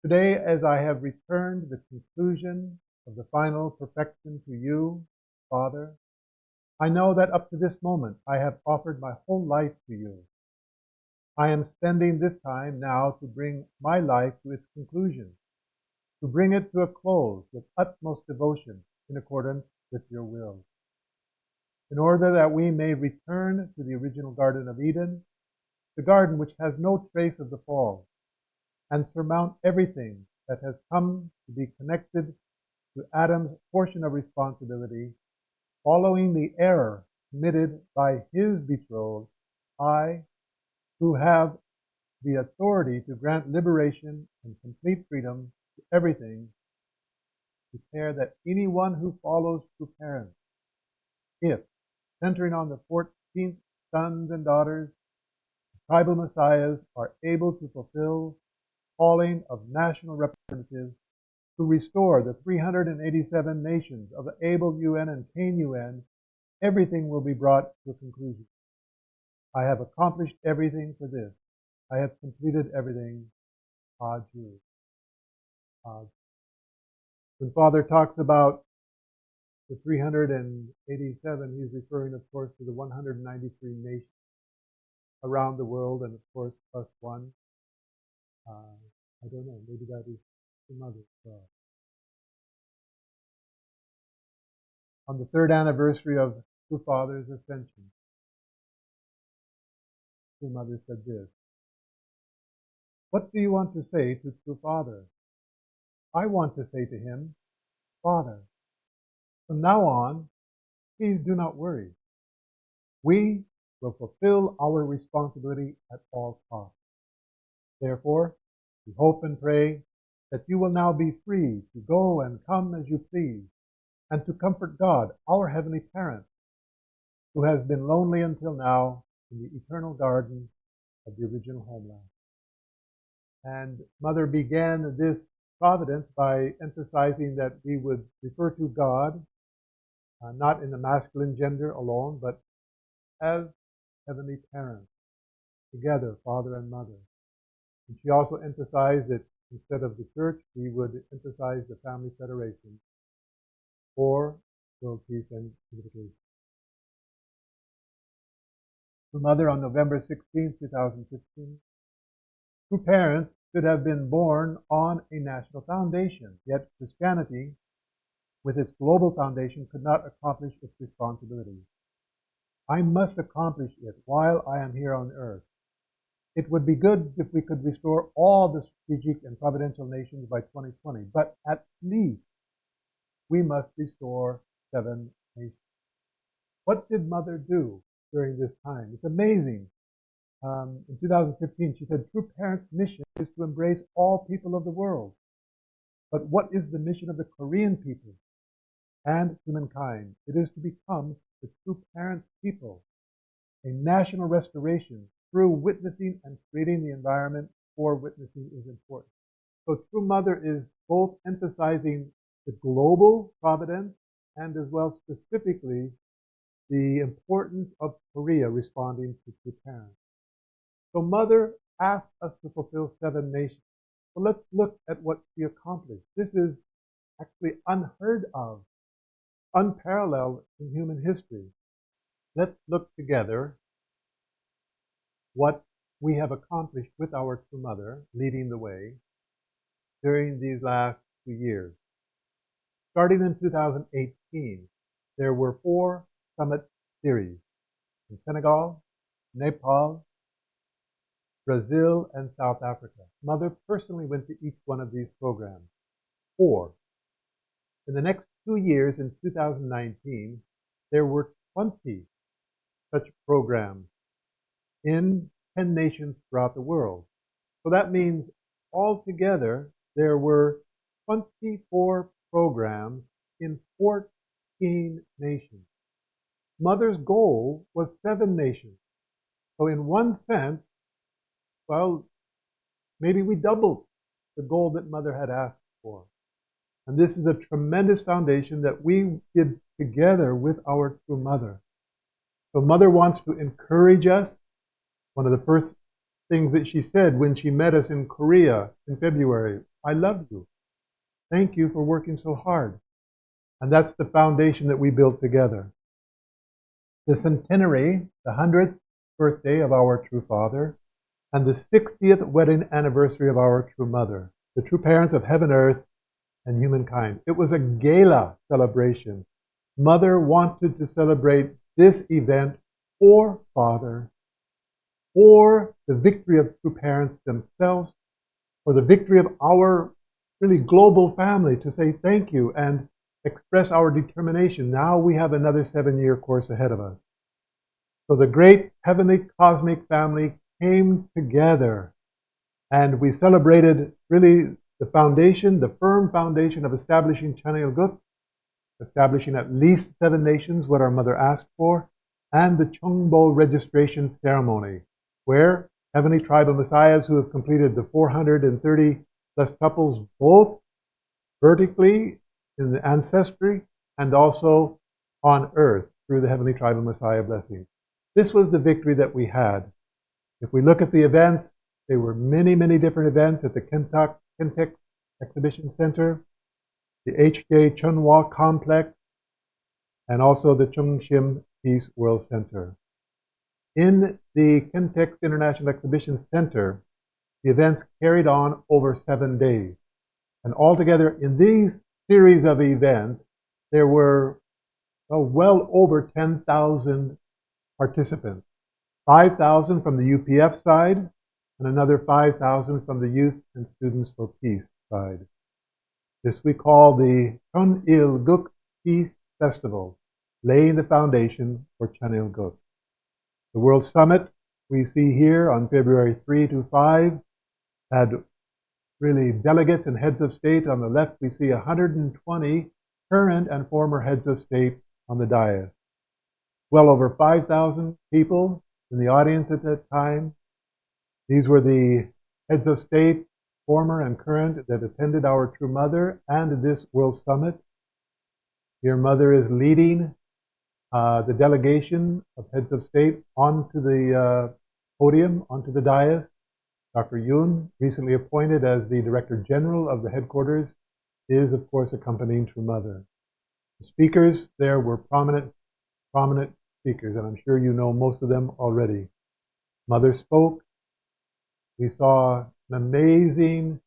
"Today, as I have returned the conclusion of the final perfection to you, Father, I know that up to this moment I have offered my whole life to you. I am spending this time now to bring my life to its conclusion, to bring it to a close with utmost devotion in accordance with your will, in order that we may return to the original Garden of Eden, the garden which has no trace of the fall, and surmount everything that has come to be connected to Adam's portion of responsibility, following the error committed by his betrothed, I, who have the authority to grant liberation and complete freedom to everything, declare that anyone who follows true parents, if, centering on the 14th sons and daughters, tribal messiahs, are able to fulfill calling of national representatives to restore the 387 nations of the Able UN and Cain UN, everything will be brought to a conclusion. I have accomplished everything for this. I have completed everything. Adieu. When Father talks about the 387, he's referring, of course, to the 193 nations around the world, and of course, plus one. I don't know, maybe that is the mother of God. On the 3rd anniversary of True Father's ascension, True Mother said this: "What do you want to say to True Father? I want to say to him, Father, from now on, please do not worry. We will fulfill our responsibility at all costs. Therefore, we hope and pray that you will now be free to go and come as you please, and to comfort God, our Heavenly Parent, who has been lonely until now in the eternal garden of the original homeland." And Mother began this providence by emphasizing that we would refer to God, not in the masculine gender alone, but as Heavenly Parents, together, Father and Mother. And she also emphasized that instead of the church, we would emphasize the Family Federation for world peace and unification. The Mother, on November 16, 2015, true parents should have been born on a national foundation, yet Christianity, with its global foundation, could not accomplish its responsibility. I must accomplish it while I am here on earth. It would be good if we could restore all the strategic and providential nations by 2020, but at least we must restore 7 nations. What did Mother do during this time? It's amazing. In 2015, she said, "True Parents' mission is to embrace all people of the world." But what is the mission of the Korean people and humankind? It is to become the true parent people, a national restoration through witnessing and creating the environment for witnessing is important. So True Mother is both emphasizing the global providence and as well specifically the importance of Korea responding to true parents. So Mother asked us to fulfill 7 nations. So let's look at what she accomplished. This is actually unheard of, unparalleled in human history. Let's look together what we have accomplished with our true mother leading the way during these last 2 years. Starting in 2018, there were 4 summit series in Senegal, Nepal, Brazil, and South Africa. Mother personally went to each one of these programs. 4. In the next 2 years, in 2019, there were 20 such programs in 10 nations throughout the world. So that means altogether there were 24 programs in 14 nations. Mother's goal was 7 nations. So in one sense, well, maybe we doubled the goal that Mother had asked for. And this is a tremendous foundation that we did together with our true mother. So Mother wants to encourage us. One of the first things that she said when she met us in Korea in February, I love you. Thank you for working so hard. And that's the foundation that we built together. The centenary, the 100th birthday of our true father, and the 60th wedding anniversary of our true mother, the true parents of heaven, earth, and humankind. It was a gala celebration. Mother wanted to celebrate this event for Father, for the victory of true parents themselves, for the victory of our really global family, to say thank you and express our determination. Now we have another 7-year course ahead of us. So the great heavenly cosmic family came together, and we celebrated really the foundation, the firm foundation of establishing Chanel-guk, establishing at least 7 nations, what our mother asked for, and the Chongbo registration ceremony, where heavenly tribal messiahs who have completed the 430 plus couples, both vertically in the ancestry and also on earth through the heavenly tribal messiah blessing. This was the victory that we had. If we look at the events, there were many, many different events at the Kentek Exhibition Center, the HJ Chunhwa Complex, and also the Chungshim Peace World Center. In the Kentek International Exhibition Center, the events carried on over 7 days. And altogether, in these series of events, there were well over 10,000 participants. 5,000 from the UPF side, and another 5,000 from the Youth and Students for Peace side. This we call the Chonil-guk Peace Festival, laying the foundation for Chanil-guk. The World Summit we see here on February 3 to 5 had really delegates and heads of state. On the left, we see 120 current and former heads of state on the dais. Well over 5,000 people in the audience at that time. These were the heads of state, former and current, that attended our true mother and this World Summit. Your mother is leading the delegation of heads of state onto the podium, onto the dais. Dr. Yoon, recently appointed as the Director General of the headquarters, is of course accompanying true mother. The speakers there were prominent speakers, and I'm sure you know most of them already. Mother spoke. We saw an amazing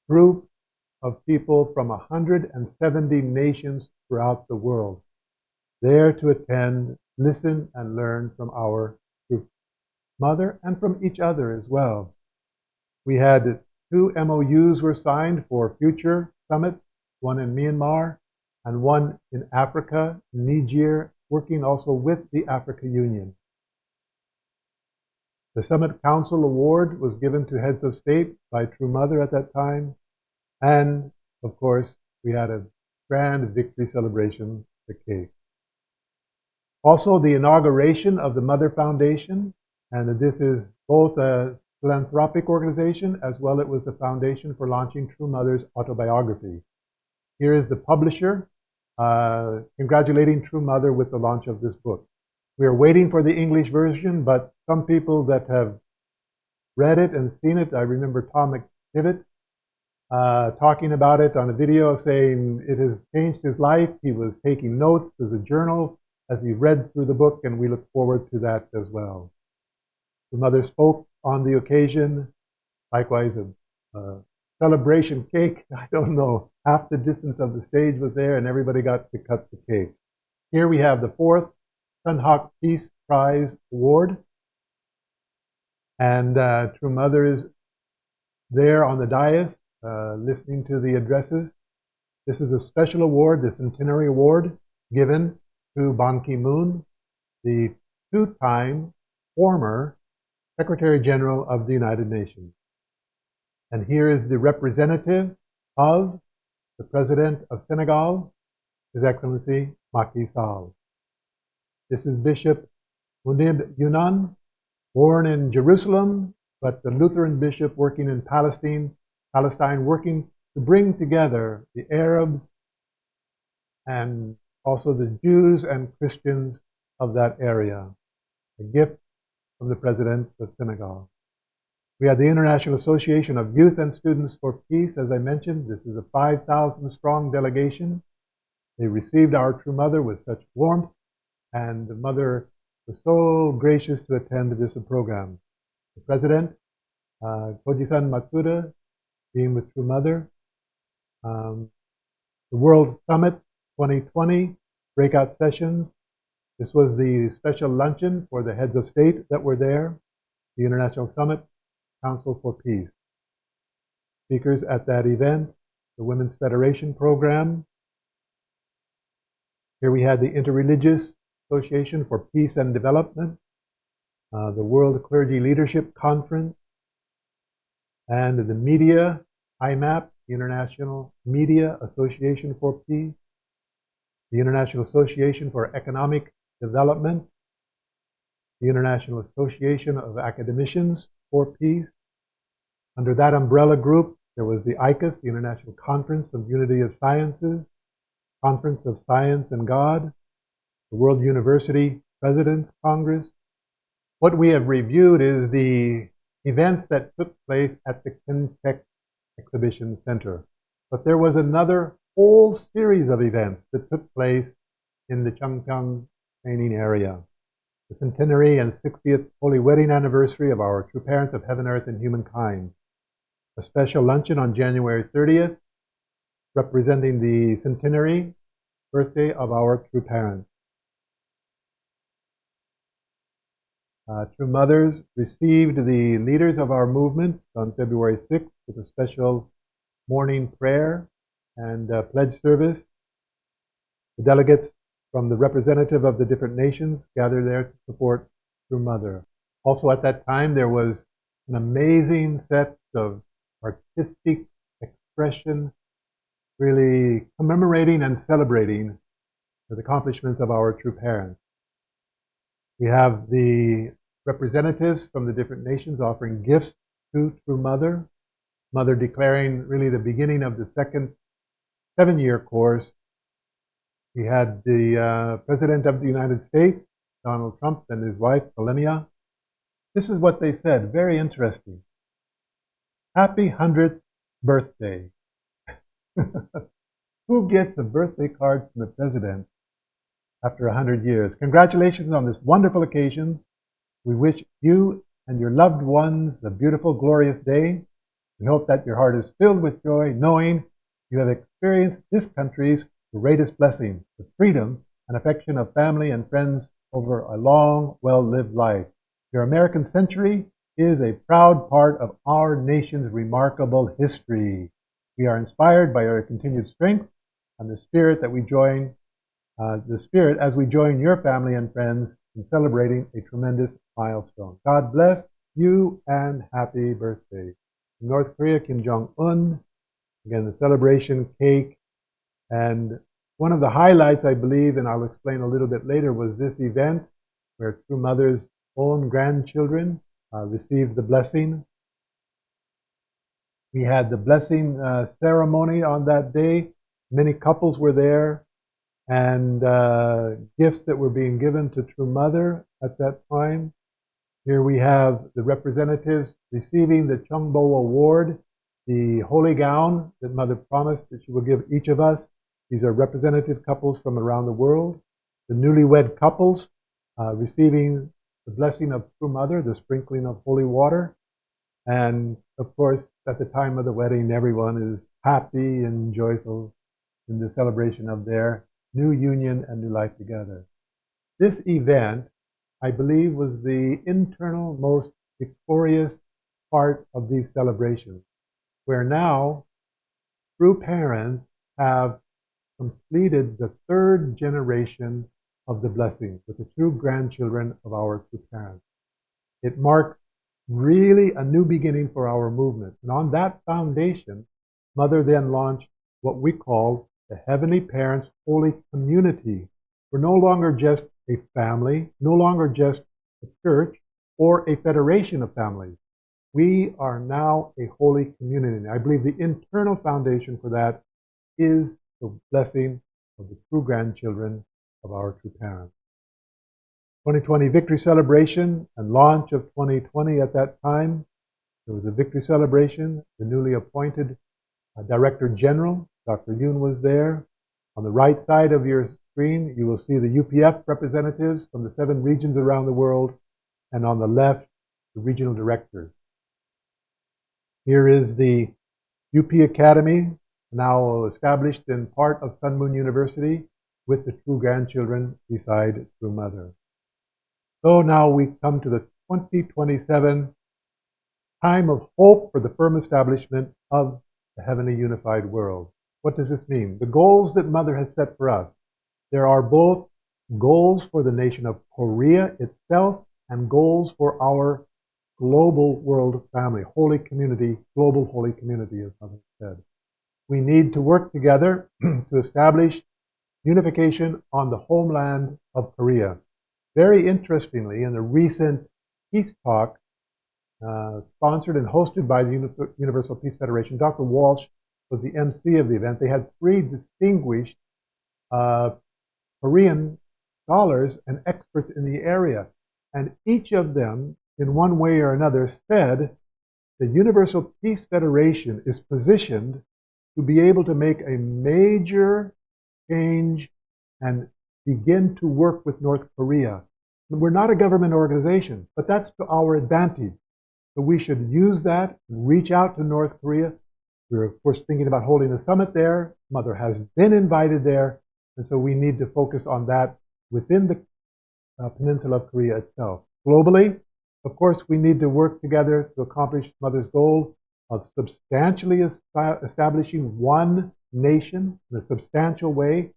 group of people from 170 nations throughout the world, there to attend, listen, and learn from our true mother and from each other as well. We had 2 MOUs were signed for future summits, one in Myanmar and one in Africa, Niger, working also with the Africa Union. The Summit Council Award was given to heads of state by True Mother at that time. And, of course, we had a grand victory celebration, the cake. Also, the inauguration of the Mother Foundation, and this is both a philanthropic organization as well as it was the foundation for launching True Mother's autobiography. Here is the publisher congratulating True Mother with the launch of this book. We are waiting for the English version, but some people that have read it and seen it. I remember Tom McDivitt talking about it on a video, saying it has changed his life. He was taking notes as a journal as he read through the book, and we look forward to that as well. The mother spoke on the occasion. Likewise, a celebration cake. I don't know, half the distance of the stage was there, and everybody got to cut the cake. Here we have the 4th Sunhawk Peace Prize Award. And True Mother is there on the dais listening to the addresses. This is a special award, the Centenary Award, given to Ban Ki-moon, the 2-time former Secretary General of the United Nations. And here is the representative of the President of Senegal, His Excellency Macky Sall. This is Bishop Munib Yunan, born in Jerusalem, but the Lutheran bishop working in Palestine, working to bring together the Arabs and also the Jews and Christians of that area. A gift from the President of Senegal. We had the International Association of Youth and Students for Peace, as I mentioned. This is a 5,000 strong delegation. They received our True Mother with such warmth, and the Mother was so gracious to attend this program. The President, Koji-san Matsuda, being with True Mother. The World Summit 2020, breakout sessions. This was the special luncheon for the heads of state that were there. The International Summit, Council for Peace. Speakers at that event, the Women's Federation program. Here we had the Interreligious Association for Peace and Development, the World Clergy Leadership Conference, and the media, IMAP, the International Media Association for Peace, the International Association for Economic Development, the International Association of Academicians for Peace. Under that umbrella group, there was the ICUS, the International Conference of Unity of Sciences, Conference of Science and God, the World University President's Congress. What we have reviewed is the events that took place at the Kintec Exhibition Center. But there was another whole series of events that took place in the Changpyeong training area. The centenary and 60th Holy Wedding Anniversary of our True Parents of Heaven, Earth, and Humankind. A special luncheon on January 30th, representing the centenary birthday of our True Parents. True Mothers received the leaders of our movement on February 6th with a special morning prayer and pledge service. The delegates from the representative of the different nations gathered there to support True Mother. Also at that time, there was an amazing set of artistic expression, really commemorating and celebrating the accomplishments of our True Parents. We have the representatives from the different nations offering gifts to True Mother. Mother declaring really the beginning of the second 7-year course. We had the President of the United States, Donald Trump, and his wife, Melania. This is what they said, very interesting. Happy 100th birthday. Who gets a birthday card from the President after 100 years? Congratulations on this wonderful occasion. We wish you and your loved ones a beautiful, glorious day. We hope that your heart is filled with joy, knowing you have experienced this country's greatest blessing, the freedom and affection of family and friends over a long, well-lived life. Your American century is a proud part of our nation's remarkable history. We are inspired by your continued strength and the spirit that we join, as we join your family and friends in celebrating a tremendous milestone. God bless you and happy birthday. In North Korea, Kim Jong-un, again, the celebration cake. And one of the highlights, I believe, and I'll explain a little bit later, was this event where True Mother's own grandchildren received the blessing. We had the blessing ceremony on that day. Many couples were there, and gifts that were being given to True Mother at that time. Here we have the representatives receiving the Chungbo Award, the holy gown that Mother promised that she will give each of us. These are representative couples from around the world. The newlywed couples receiving the blessing of True Mother, the sprinkling of holy water. And of course, at the time of the wedding, everyone is happy and joyful in the celebration of their new union and new life together. This event, I believe, was the internal most victorious part of these celebrations, where now true parents have completed the third generation of the blessing with the true grandchildren of our true parents. It marked really a new beginning for our movement. And on that foundation, Mother then launched what we call the Heavenly Parents Holy Community. We're no longer just a family, no longer just a church or a federation of families. We are now a holy community. And I believe the internal foundation for that is the blessing of the true grandchildren of our true parents. 2020 Victory Celebration and launch of 2020 at that time. There was a Victory Celebration. The newly appointed Director General, Dr. Yoon, was there. On the right side of your screen, you will see the UPF representatives from the 7 regions around the world, and on the left, the regional directors. Here is the UP Academy, now established in part of Sun Moon University, with the true grandchildren beside True Mother. So now we come to the 2027 time of hope for the firm establishment of the heavenly unified world. What does this mean? The goals that Mother has set for us. There are both goals for the nation of Korea itself and goals for our global world family, holy community, global holy community, as Mother said. We need to work together to establish unification on the homeland of Korea. Very interestingly, in the recent peace talk sponsored and hosted by the Universal Peace Federation, Dr. Walsh was the MC of the event. They had 3 distinguished Korean scholars and experts in the area. And each of them, in one way or another, said the Universal Peace Federation is positioned to be able to make a major change and begin to work with North Korea. We're not a government organization, but that's to our advantage. So we should use that and reach out to North Korea. We're, of course, thinking about holding a summit there. Mother has been invited there, and so we need to focus on that within the peninsula of Korea itself. Globally, of course, we need to work together to accomplish Mother's goal of substantially establishing one nation in a substantial way,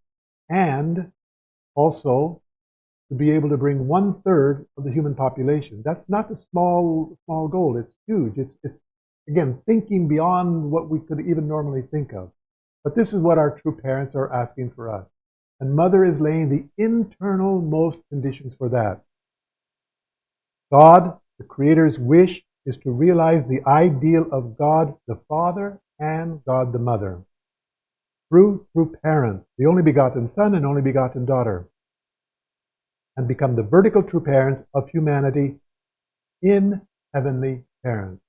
and also to be able to bring 1/3 of the human population. That's not a small goal. It's huge. It's again, thinking beyond what we could even normally think of. But this is what our true parents are asking for us. And Mother is laying the internal most conditions for that. God, the Creator's wish, is to realize the ideal of God the Father and God the Mother through true parents, the only begotten Son and only begotten Daughter, and become the vertical true parents of humanity in heavenly parents.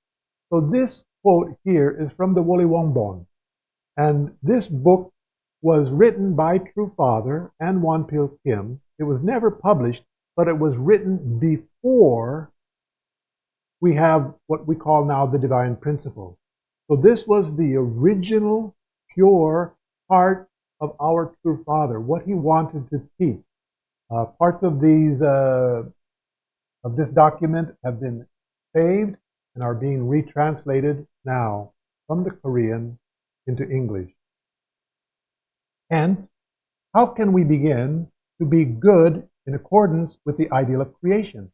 So this quote here is from the Woli Wongbon, and this book was written by True Father and Wonpil Kim. It was never published, but it was written before we have what we call now the divine principle. So this was the original, pure heart of our True Father, what he wanted to teach. Parts of these of this document have been saved and are being retranslated now from the Korean into English. Hence, how can we begin to be good in accordance with the ideal of creation?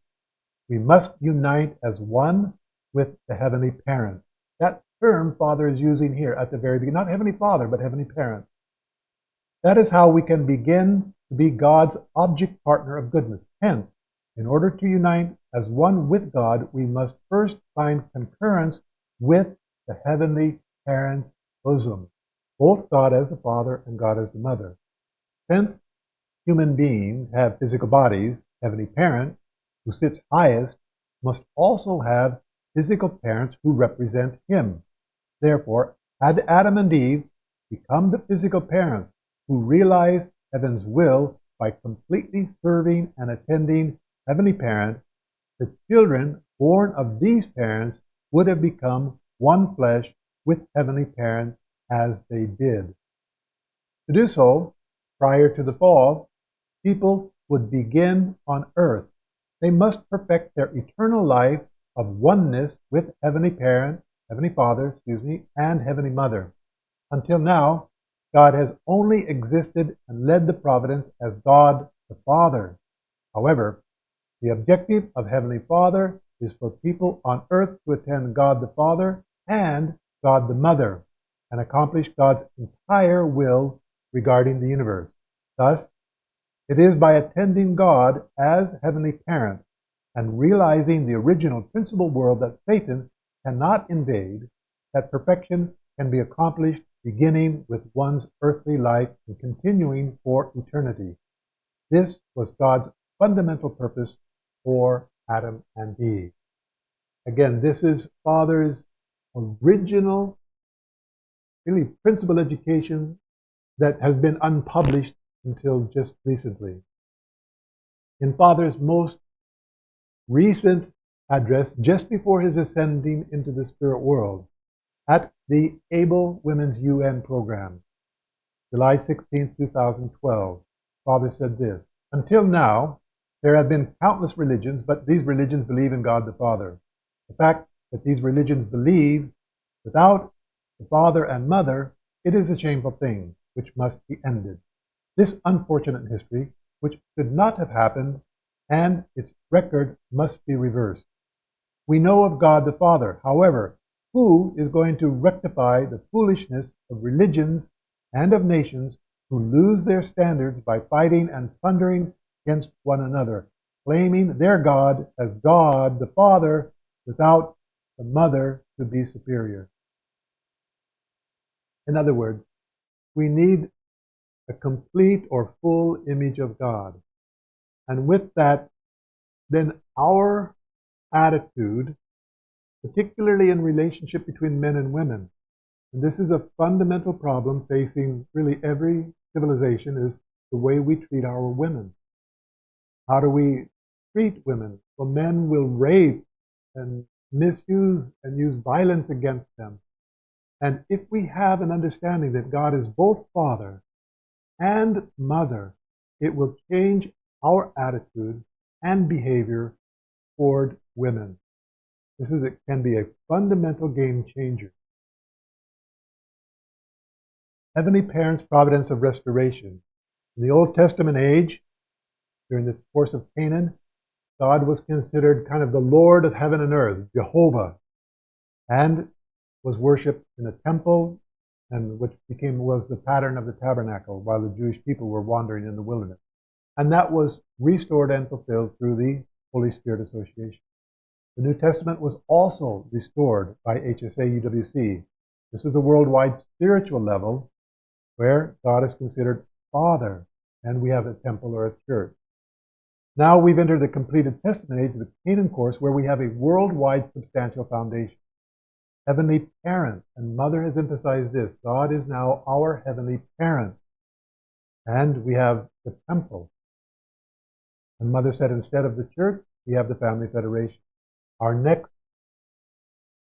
We must unite as one with the Heavenly Parent. That term Father is using here at the very beginning, not Heavenly Father, but Heavenly Parent. That is how we can begin to be God's object partner of goodness. Hence, in order to unite as one with God, we must first find concurrence with the Heavenly Parent's bosom, both God as the Father and God as the Mother. Since human beings have physical bodies, Heavenly Parent, who sits highest, must also have physical parents who represent him. Therefore, had Adam and Eve become the physical parents who realized heaven's will by completely serving and attending Heavenly Parent, the children born of these parents would have become one flesh with Heavenly Parent as they did. To do so, prior to the fall, people would begin on earth. They must perfect their eternal life of oneness with Heavenly Parent, Heavenly Father, and Heavenly Mother. Until now, God has only existed and led the providence as God the Father. However, the objective of Heavenly Father is for people on earth to attend God the Father and God the Mother and accomplish God's entire will regarding the universe. Thus, it is by attending God as Heavenly Parent and realizing the original principal world that Satan cannot invade that perfection can be accomplished, beginning with one's earthly life and continuing for eternity. This was God's fundamental purpose for Adam and Eve. Again, this is Father's original, really principal education that has been unpublished until just recently. In Father's most recent address, just before his ascending into the spirit world, at the Able Women's UN program, July 16, 2012, Father said this: "Until now, there have been countless religions, but these religions believe in God the Father. The fact that these religions believe without the Father and Mother, it is a shameful thing which must be ended. This unfortunate history, which should not have happened, and its record must be reversed. We know of God the Father. However, who is going to rectify the foolishness of religions and of nations who lose their standards by fighting and thundering against one another, claiming their God as God the Father without the Mother to be superior?" In other words, we need a complete or full image of God. And with that, then our attitude, particularly in relationship between men and women, and this is a fundamental problem facing really every civilization, is the way we treat our women. How do we treat women? Well, men will rape and misuse and use violence against them. And if we have an understanding that God is both Father and Mother, it will change our attitude and behavior toward women. It can be a fundamental game changer. Heavenly Parent's providence of restoration. In the Old Testament age, during the course of Canaan, God was considered kind of the Lord of heaven and earth, Jehovah, and was worshipped in a temple, and which was the pattern of the tabernacle while the Jewish people were wandering in the wilderness. And that was restored and fulfilled through the Holy Spirit Association. The New Testament was also restored by HSA-UWC. This is a worldwide spiritual level where God is considered Father, and we have a temple or a church. Now we've entered the completed Testament age, the Canaan course, where we have a worldwide substantial foundation. Heavenly Parent, and Mother has emphasized this. God is now our Heavenly Parent. And we have the temple. And Mother said, instead of the church, we have the Family Federation. Our next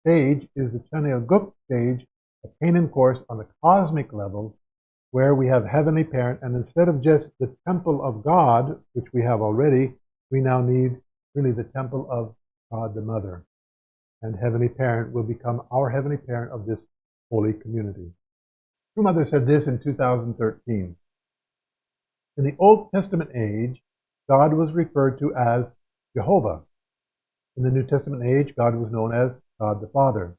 stage is the Chanel-Guk stage, a Canaan course on the cosmic level, where we have Heavenly Parent, and instead of just the temple of God, which we have already, we now need really the temple of God the Mother. And Heavenly Parent will become our Heavenly Parent of this holy community. True Mother said this in 2013. In the Old Testament age, God was referred to as Jehovah. In the New Testament age, God was known as God the Father.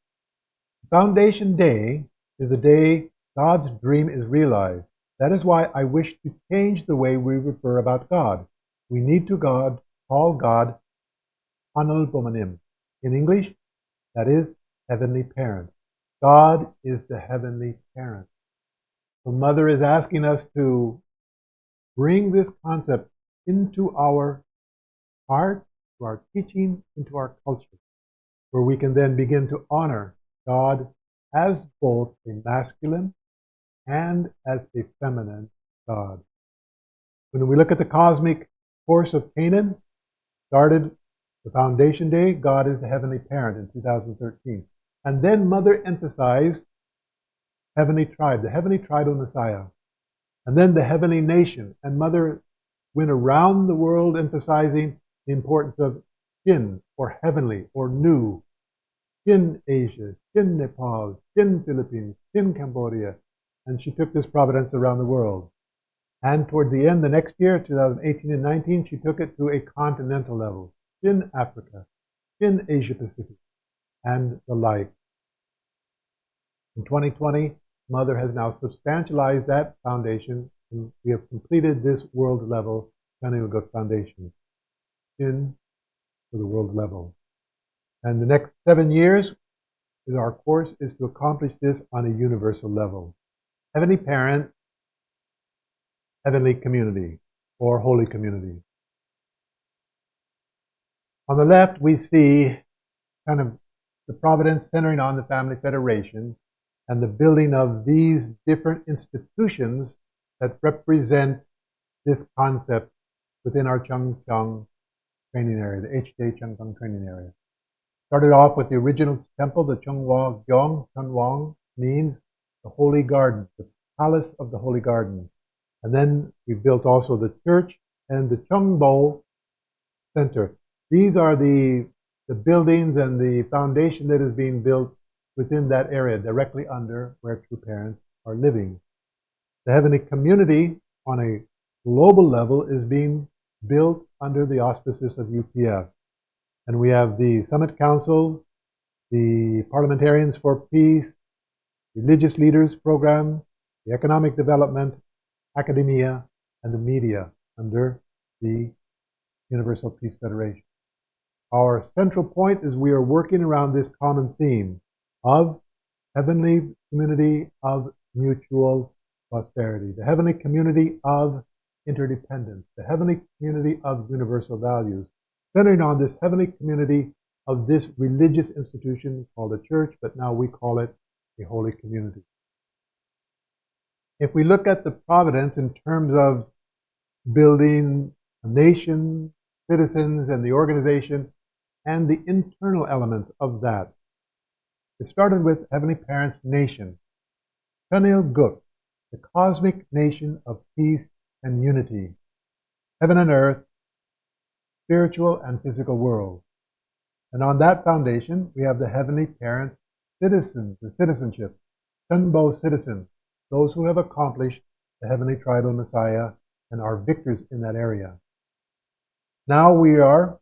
Foundation Day is the day God's dream is realized. That is why I wish to change the way we refer about God. We need to call God Hanal Bomanim. In English, that is Heavenly Parent. God is the Heavenly Parent. So Mother is asking us to bring this concept into our heart to our teaching, into our culture, where we can then begin to honor God as both a masculine and as a feminine God. When we look at the cosmic course of Canaan, started the foundation day, God is the heavenly parent in 2013. And then Mother emphasized heavenly tribe, the heavenly tribal Messiah. And then the heavenly nation. And Mother went around the world emphasizing the importance of Shin, or heavenly, or new. Shin Asia, Shin Nepal, Shin Philippines, Shin Cambodia. And she took this providence around the world. And toward the end, the next year, 2018 and 19, she took it to a continental level. Shin Africa, Shin Asia Pacific, and the like. In 2020, Mother has now substantialized that foundation, and we have completed this world level Good Foundation. Shin for the world level. And the next 7 years, our course is to accomplish this on a universal level. Heavenly Parent, Heavenly Community, or Holy Community. On the left, we see kind of the providence centering on the Family Federation and the building of these different institutions that represent this concept within our Changchang training area, the HJ Changchang training area. Started off with the original temple, the Chunghwa Gyeong. Chunwang means the Holy Garden, the Palace of the Holy Garden. And then we built also the church and the Chungbo Center. These are the buildings and the foundation that is being built within that area, directly under where true parents are living. The heavenly community on a global level is being built under the auspices of UPF. And we have the Summit Council, the Parliamentarians for Peace, Religious Leaders Program, the Economic Development, Academia, and the media under the Universal Peace Federation. Our central point is we are working around this common theme of heavenly community of mutual prosperity, the heavenly community of interdependence, the heavenly community of universal values, centering on this heavenly community of this religious institution called a church, but now we call it a holy community. If we look at the providence in terms of building a nation, citizens, and the organization, and the internal elements of that, it started with Heavenly Parents' nation, Chanil Guk, the cosmic nation of peace and unity, heaven and earth, spiritual and physical world. And on that foundation, we have the Heavenly Parent citizens, the citizenship, Chunbo citizens, those who have accomplished the Heavenly Tribal Messiah and are victors in that area. Now we are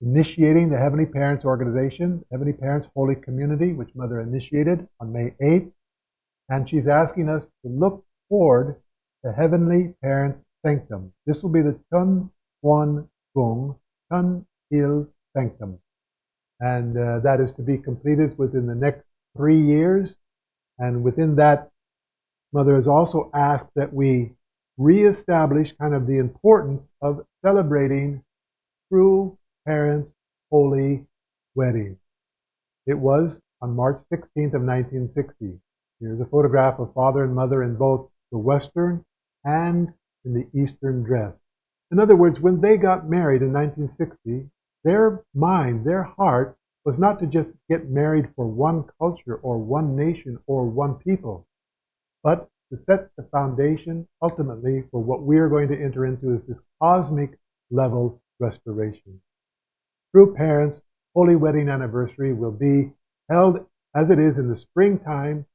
initiating the Heavenly Parents organization, Heavenly Parents Holy Community, which Mother initiated on May 8th. And she's asking us to look toward the Heavenly Parents Sanctum. This will be the Chun Huan Gung, Chun Il Sanctum. And that is to be completed within the next 3 years. And within that, Mother has also asked that we reestablish kind of the importance of celebrating true parents' holy wedding. It was on March 16th of 1960. Here's a photograph of Father and Mother in both the Western and in the Eastern dress. In other words, when they got married in 1960, their mind, their heart, was not to just get married for one culture or one nation or one people, but to set the foundation ultimately for what we are going to enter into is this cosmic level restoration. True Parents' Holy Wedding Anniversary will be held as it is in the springtime,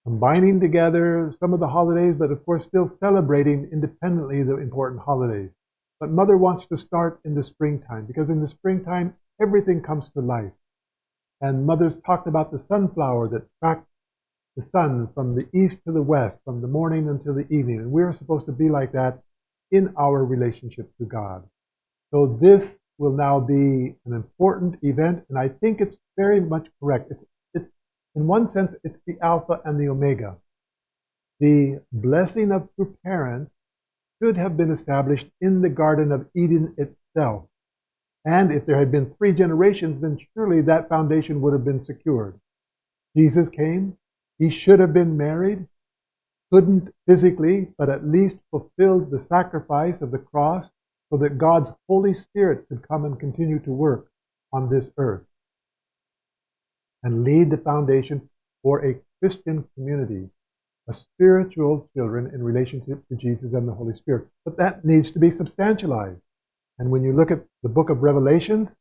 combining together some of the holidays, but of course still celebrating independently the important holidays. But Mother wants to start in the springtime, because in the springtime, everything comes to life. And Mother's talked about the sunflower that tracks the sun from the east to the west, from the morning until the evening. And we're supposed to be like that in our relationship to God. So this will now be an important event, and I think it's very much correct. In one sense, it's the Alpha and the Omega. The blessing of true parents should have been established in the Garden of Eden itself. And if there had been 3 generations, then surely that foundation would have been secured. Jesus came. He should have been married. Couldn't physically, but at least fulfilled the sacrifice of the cross so that God's Holy Spirit could come and continue to work on this earth and lead the foundation for a Christian community, a spiritual children in relationship to Jesus and the Holy Spirit. But that needs to be substantialized. And when you look at the book of Revelations,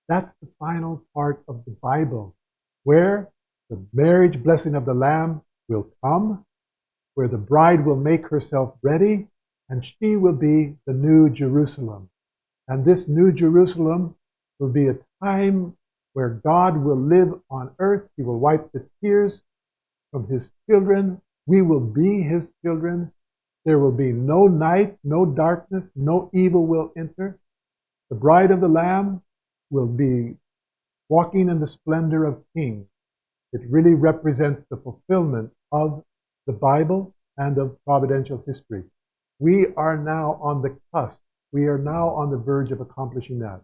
that's the final part of the Bible, where the marriage blessing of the Lamb will come, where the bride will make herself ready, and she will be the new Jerusalem. And this new Jerusalem will be a time where God will live on earth. He will wipe the tears from his children. We will be his children. There will be no night, no darkness, no evil will enter. The bride of the Lamb will be walking in the splendor of kings. It really represents the fulfillment of the Bible and of providential history. We are now on the cusp. We are now on the verge of accomplishing that.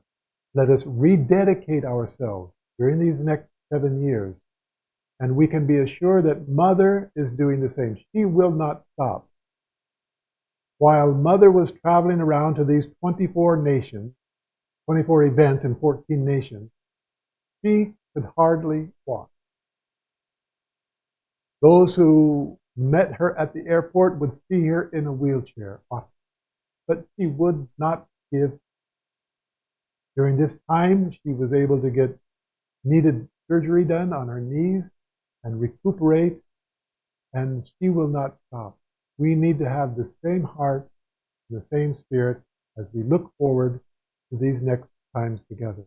Let us rededicate ourselves during these next 7 years, and we can be assured that Mother is doing the same. She will not stop. While Mother was traveling around to these 24 nations, 24 events in 14 nations, she could hardly walk. Those who met her at the airport would see her in a wheelchair often, but she would not give. During this time, she was able to get needed surgery done on her knees and recuperate, and she will not stop. We need to have the same heart, the same spirit as we look forward to these next times together.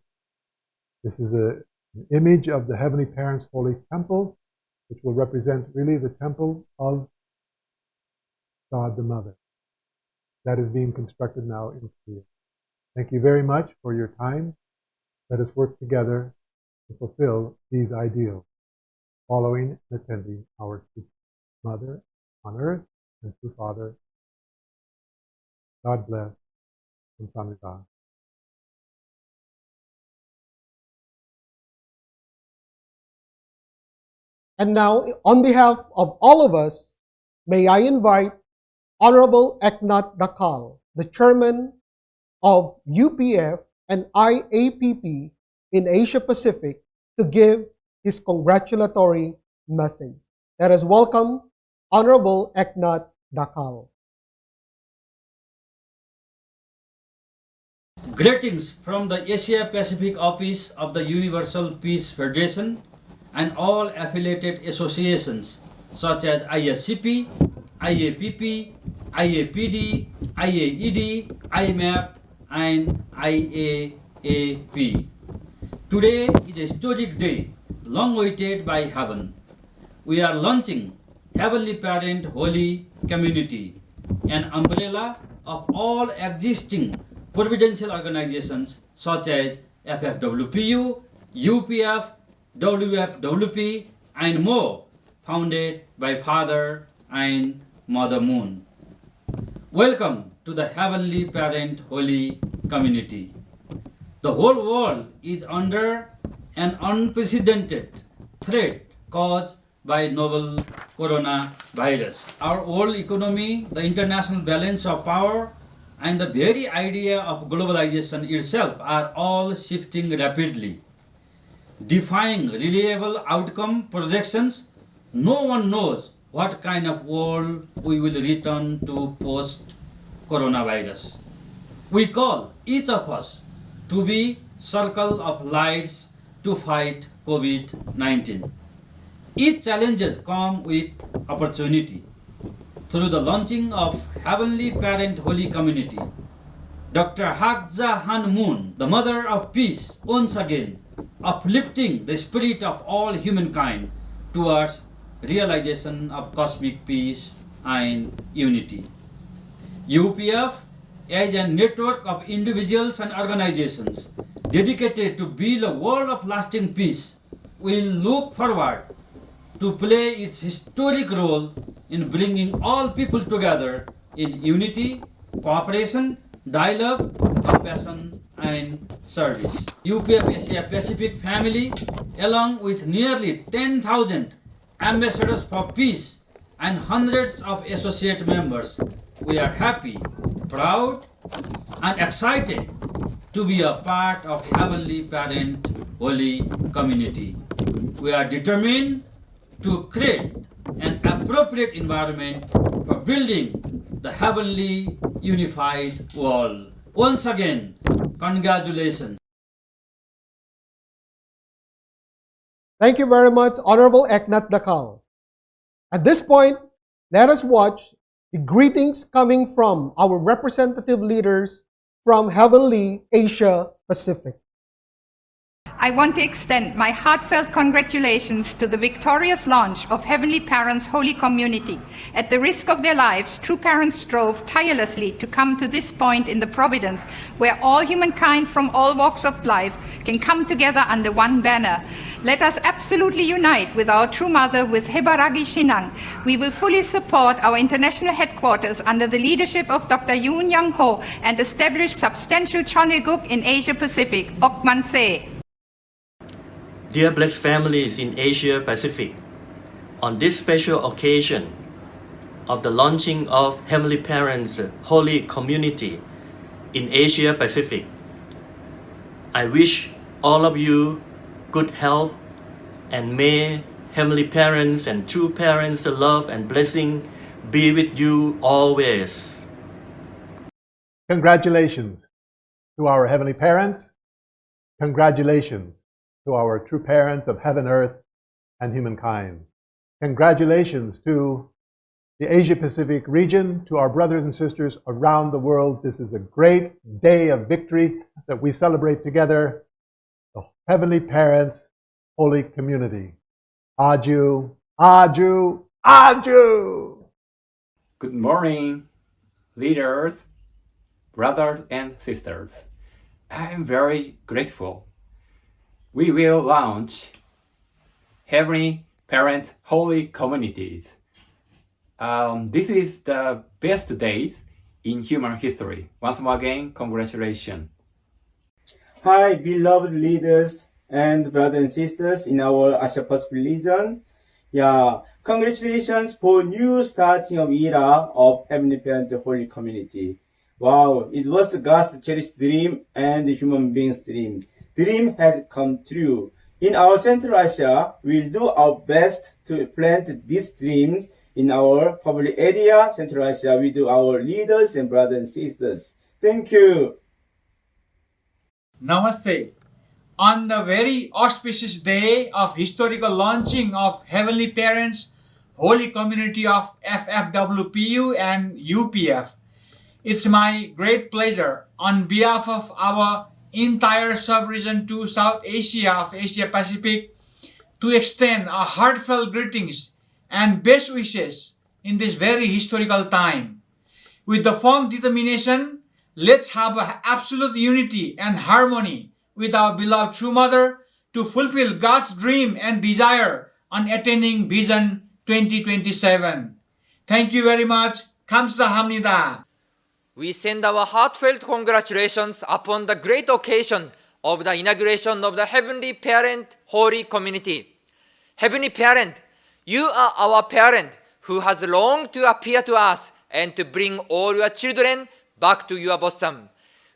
This is an image of the Heavenly Parents' Holy Temple, which will represent really the temple of God the Mother that is being constructed now in Korea. Thank you very much for your time. Let us work together to fulfill these ideals, following and attending our true Mother on earth and true Father. God bless. 감사합니다. And now, on behalf of all of us, may I invite Honorable Eknath Dakal, the Chairman of UPF and IAPP in Asia Pacific, to give his congratulatory message. Let us welcome Honorable Eknath Dakal. Greetings from the Asia Pacific Office of the Universal Peace Federation and all affiliated associations such as ISCP, IAPP, IAPD, IAED, IMAP, and IAAP. Today is a historic day, long awaited by heaven. We are launching Heavenly Parent Holy Community, an umbrella of all existing providential organizations such as FFWPU, UPF, WFWP, and more, founded by Father and Mother Moon. Welcome to the Heavenly Parent Holy Community. The whole world is under an unprecedented threat caused by novel coronavirus. Our world economy, the international balance of power, and the very idea of globalization itself are all shifting rapidly. Defying reliable outcome projections, no one knows what kind of world we will return to post-coronavirus. We call each of us to be circle of lights to fight COVID-19. Each challenges come with opportunity. Through the launching of Heavenly Parent Holy Community, Dr. Hadza Han Moon, the Mother of Peace, once again uplifting the spirit of all humankind towards realization of cosmic peace and unity. UPF, as a network of individuals and organizations dedicated to build a world of lasting peace, will look forward to play its historic role in bringing all people together in unity, cooperation, dialogue, compassion, and service. UPF Asia Pacific family, along with nearly 10,000 ambassadors for peace and hundreds of associate members, we are happy, proud, and excited to be a part of Heavenly Parent Holy Community. We are determined to create an appropriate environment for building the heavenly unified world. Once again, congratulations. Thank you very much, Honorable Eknat Dakal. At this point, let us watch the greetings coming from our representative leaders from Heavenly Asia Pacific. I want to extend my heartfelt congratulations to the victorious launch of Heavenly Parents Holy Community. At the risk of their lives, true parents strove tirelessly to come to this point in the providence where all humankind from all walks of life can come together under one banner. Let us absolutely unite with our true mother, with Hebaragi Shinang. We will fully support our international headquarters under the leadership of Dr. Yoon Young Ho and establish substantial Choneguk in Asia Pacific. Okman Se. Dear blessed families in Asia Pacific, on this special occasion of the launching of Heavenly Parents Holy Community in Asia Pacific, I wish all of you good health, and may Heavenly Parents and true parents' love and blessing be with you always. Congratulations to our Heavenly Parents. Congratulations to our true parents of heaven, earth, and humankind. Congratulations to the Asia Pacific region, to our brothers and sisters around the world. This is a great day of victory that we celebrate together, the Heavenly Parents Holy Community. Aju, Aju, Aju! Good morning, leaders, brothers and sisters. I am very grateful. We will launch Heavenly Parent Holy Communities. This is the best days in human history. Once more again, congratulations. Hi, beloved leaders and brothers and sisters in our Asia Pacific region. Congratulations for new starting of era of Heavenly Parent Holy Community. Wow, it was God's cherished dream and human beings' dream. Dream has come true. In our Central Asia, we'll do our best to plant these dreams in our public area, Central Asia, with our leaders and brothers and sisters. Thank you. Namaste. On the very auspicious day of historical launching of Heavenly Parents Holy Community of FFWPU and UPF, it's my great pleasure on behalf of our entire sub-region to South Asia of Asia Pacific to extend a heartfelt greetings and best wishes in this very historical time. With the firm determination, let's have absolute unity and harmony with our beloved True Mother to fulfill God's dream and desire on attaining Vision 2027. Thank you very much. 감사합니다. We send our heartfelt congratulations upon the great occasion of the inauguration of the Heavenly Parent Holy Community. Heavenly Parent, you are our parent who has longed to appear to us and to bring all your children back to your bosom.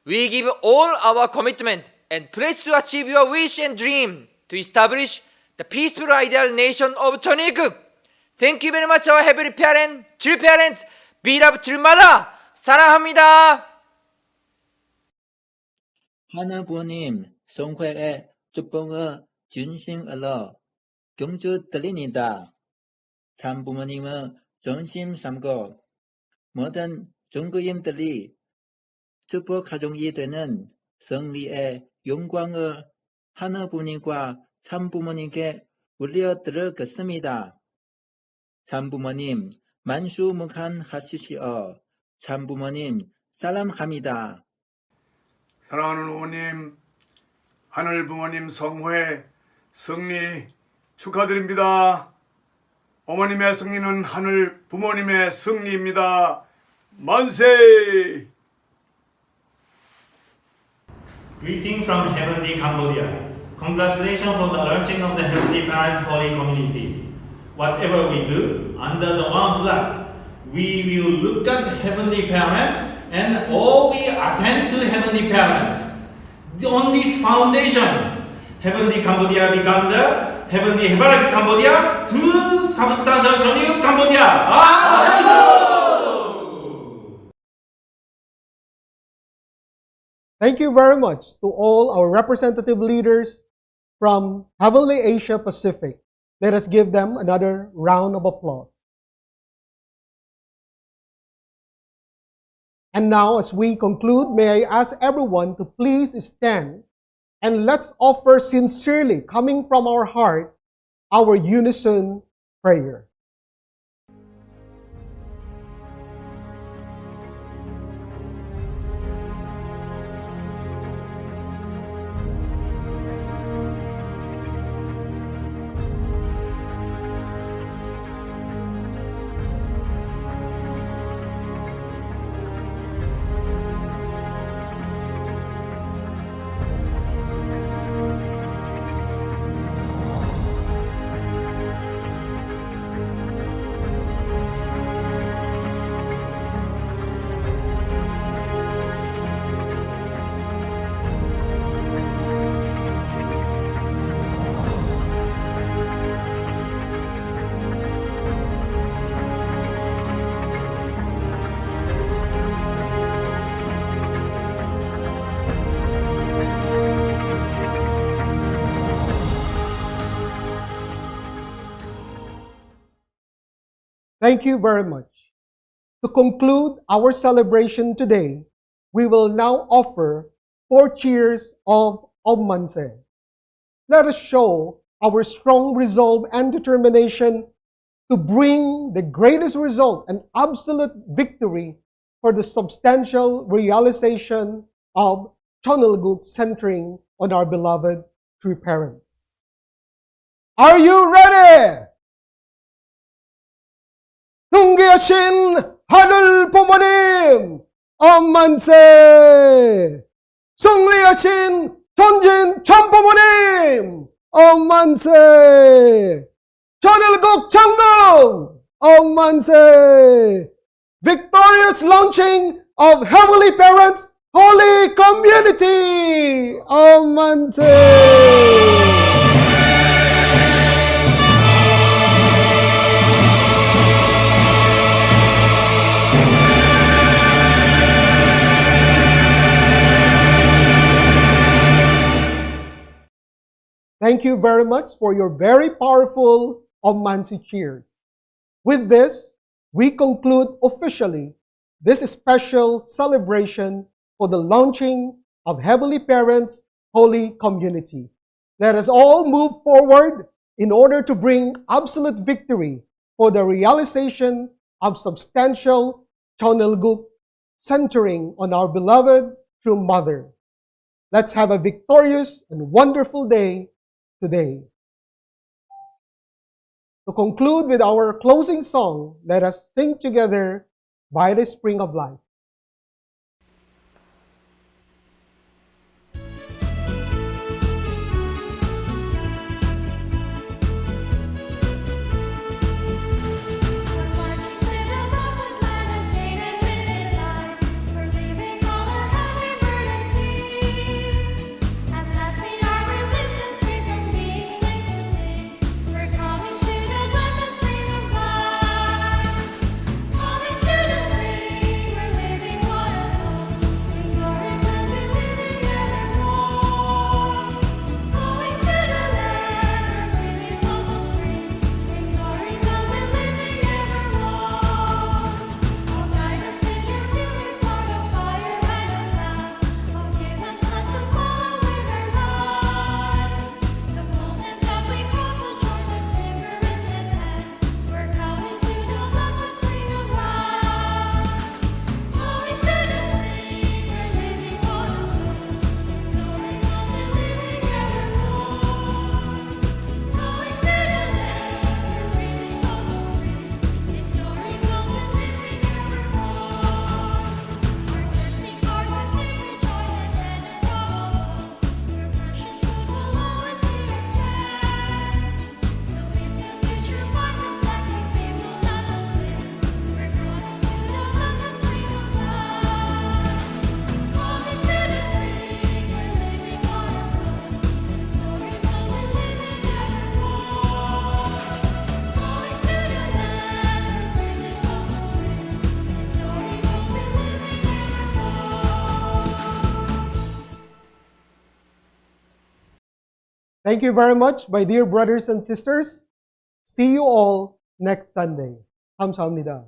We give all our commitment and pledge to achieve your wish and dream to establish the peaceful ideal nation of Choneguk. Thank you very much, our Heavenly Parent, true parents, beloved true mother. 사랑합니다. 하나부모님 성회의 축복을 진심으로 경주드립니다. 산부모님을 전심 삼고 모든 종교인들이 축복 가정이 되는 승리의 영광을 하나부모님과 산부모님께 올려드리겠습니다. 산부모님 만수무강하시시오. 산부모님 사랑합니다. 사랑하는 어머님, 하늘 부모님 성회 승리 축하드립니다. 어머님의 승리는 하늘 부모님의 승리입니다. 만세! Greeting from Heavenly Cambodia. Congratulations for the launching of the Heavenly Parent Holy Community. Whatever we do, under the one flag, we will look at Heavenly Parent and all we attend to Heavenly Parent. On this foundation, Heavenly Cambodia become the Heavenly Hebaraki Cambodia to substantial Chonyu Cambodia. Thank you very much to all our representative leaders from Heavenly Asia Pacific. Let us give them another round of applause. And now, as we conclude, may I ask everyone to please stand and let's offer sincerely, coming from our heart, our unison prayer. Thank you very much. To conclude our celebration today, we will now offer 4 cheers of Manse. Let us show our strong resolve and determination to bring the greatest result and absolute victory for the substantial realization of Chonulguk centering on our beloved true parents. Are you ready? 둥기하신 하늘 부모님, 엄만세! 승리하신 전진 전부모님, 엄만세! 전일국 장군, 엄만세! Victorious launching of Heavenly Parents Holy Community, 엄만세! Thank you very much for your very powerful Ommansi cheers. With this, we conclude officially this special celebration for the launching of Heavenly Parents Holy Community. Let us all move forward in order to bring absolute victory for the realization of substantial Chonulguk centering on our beloved true mother. Let's have a victorious and wonderful day today. To conclude with our closing song, let us sing together By the Spring of Life. Coming to the spring, Thank you very much, my dear brothers and sisters. See you all next Sunday. 감사합니다.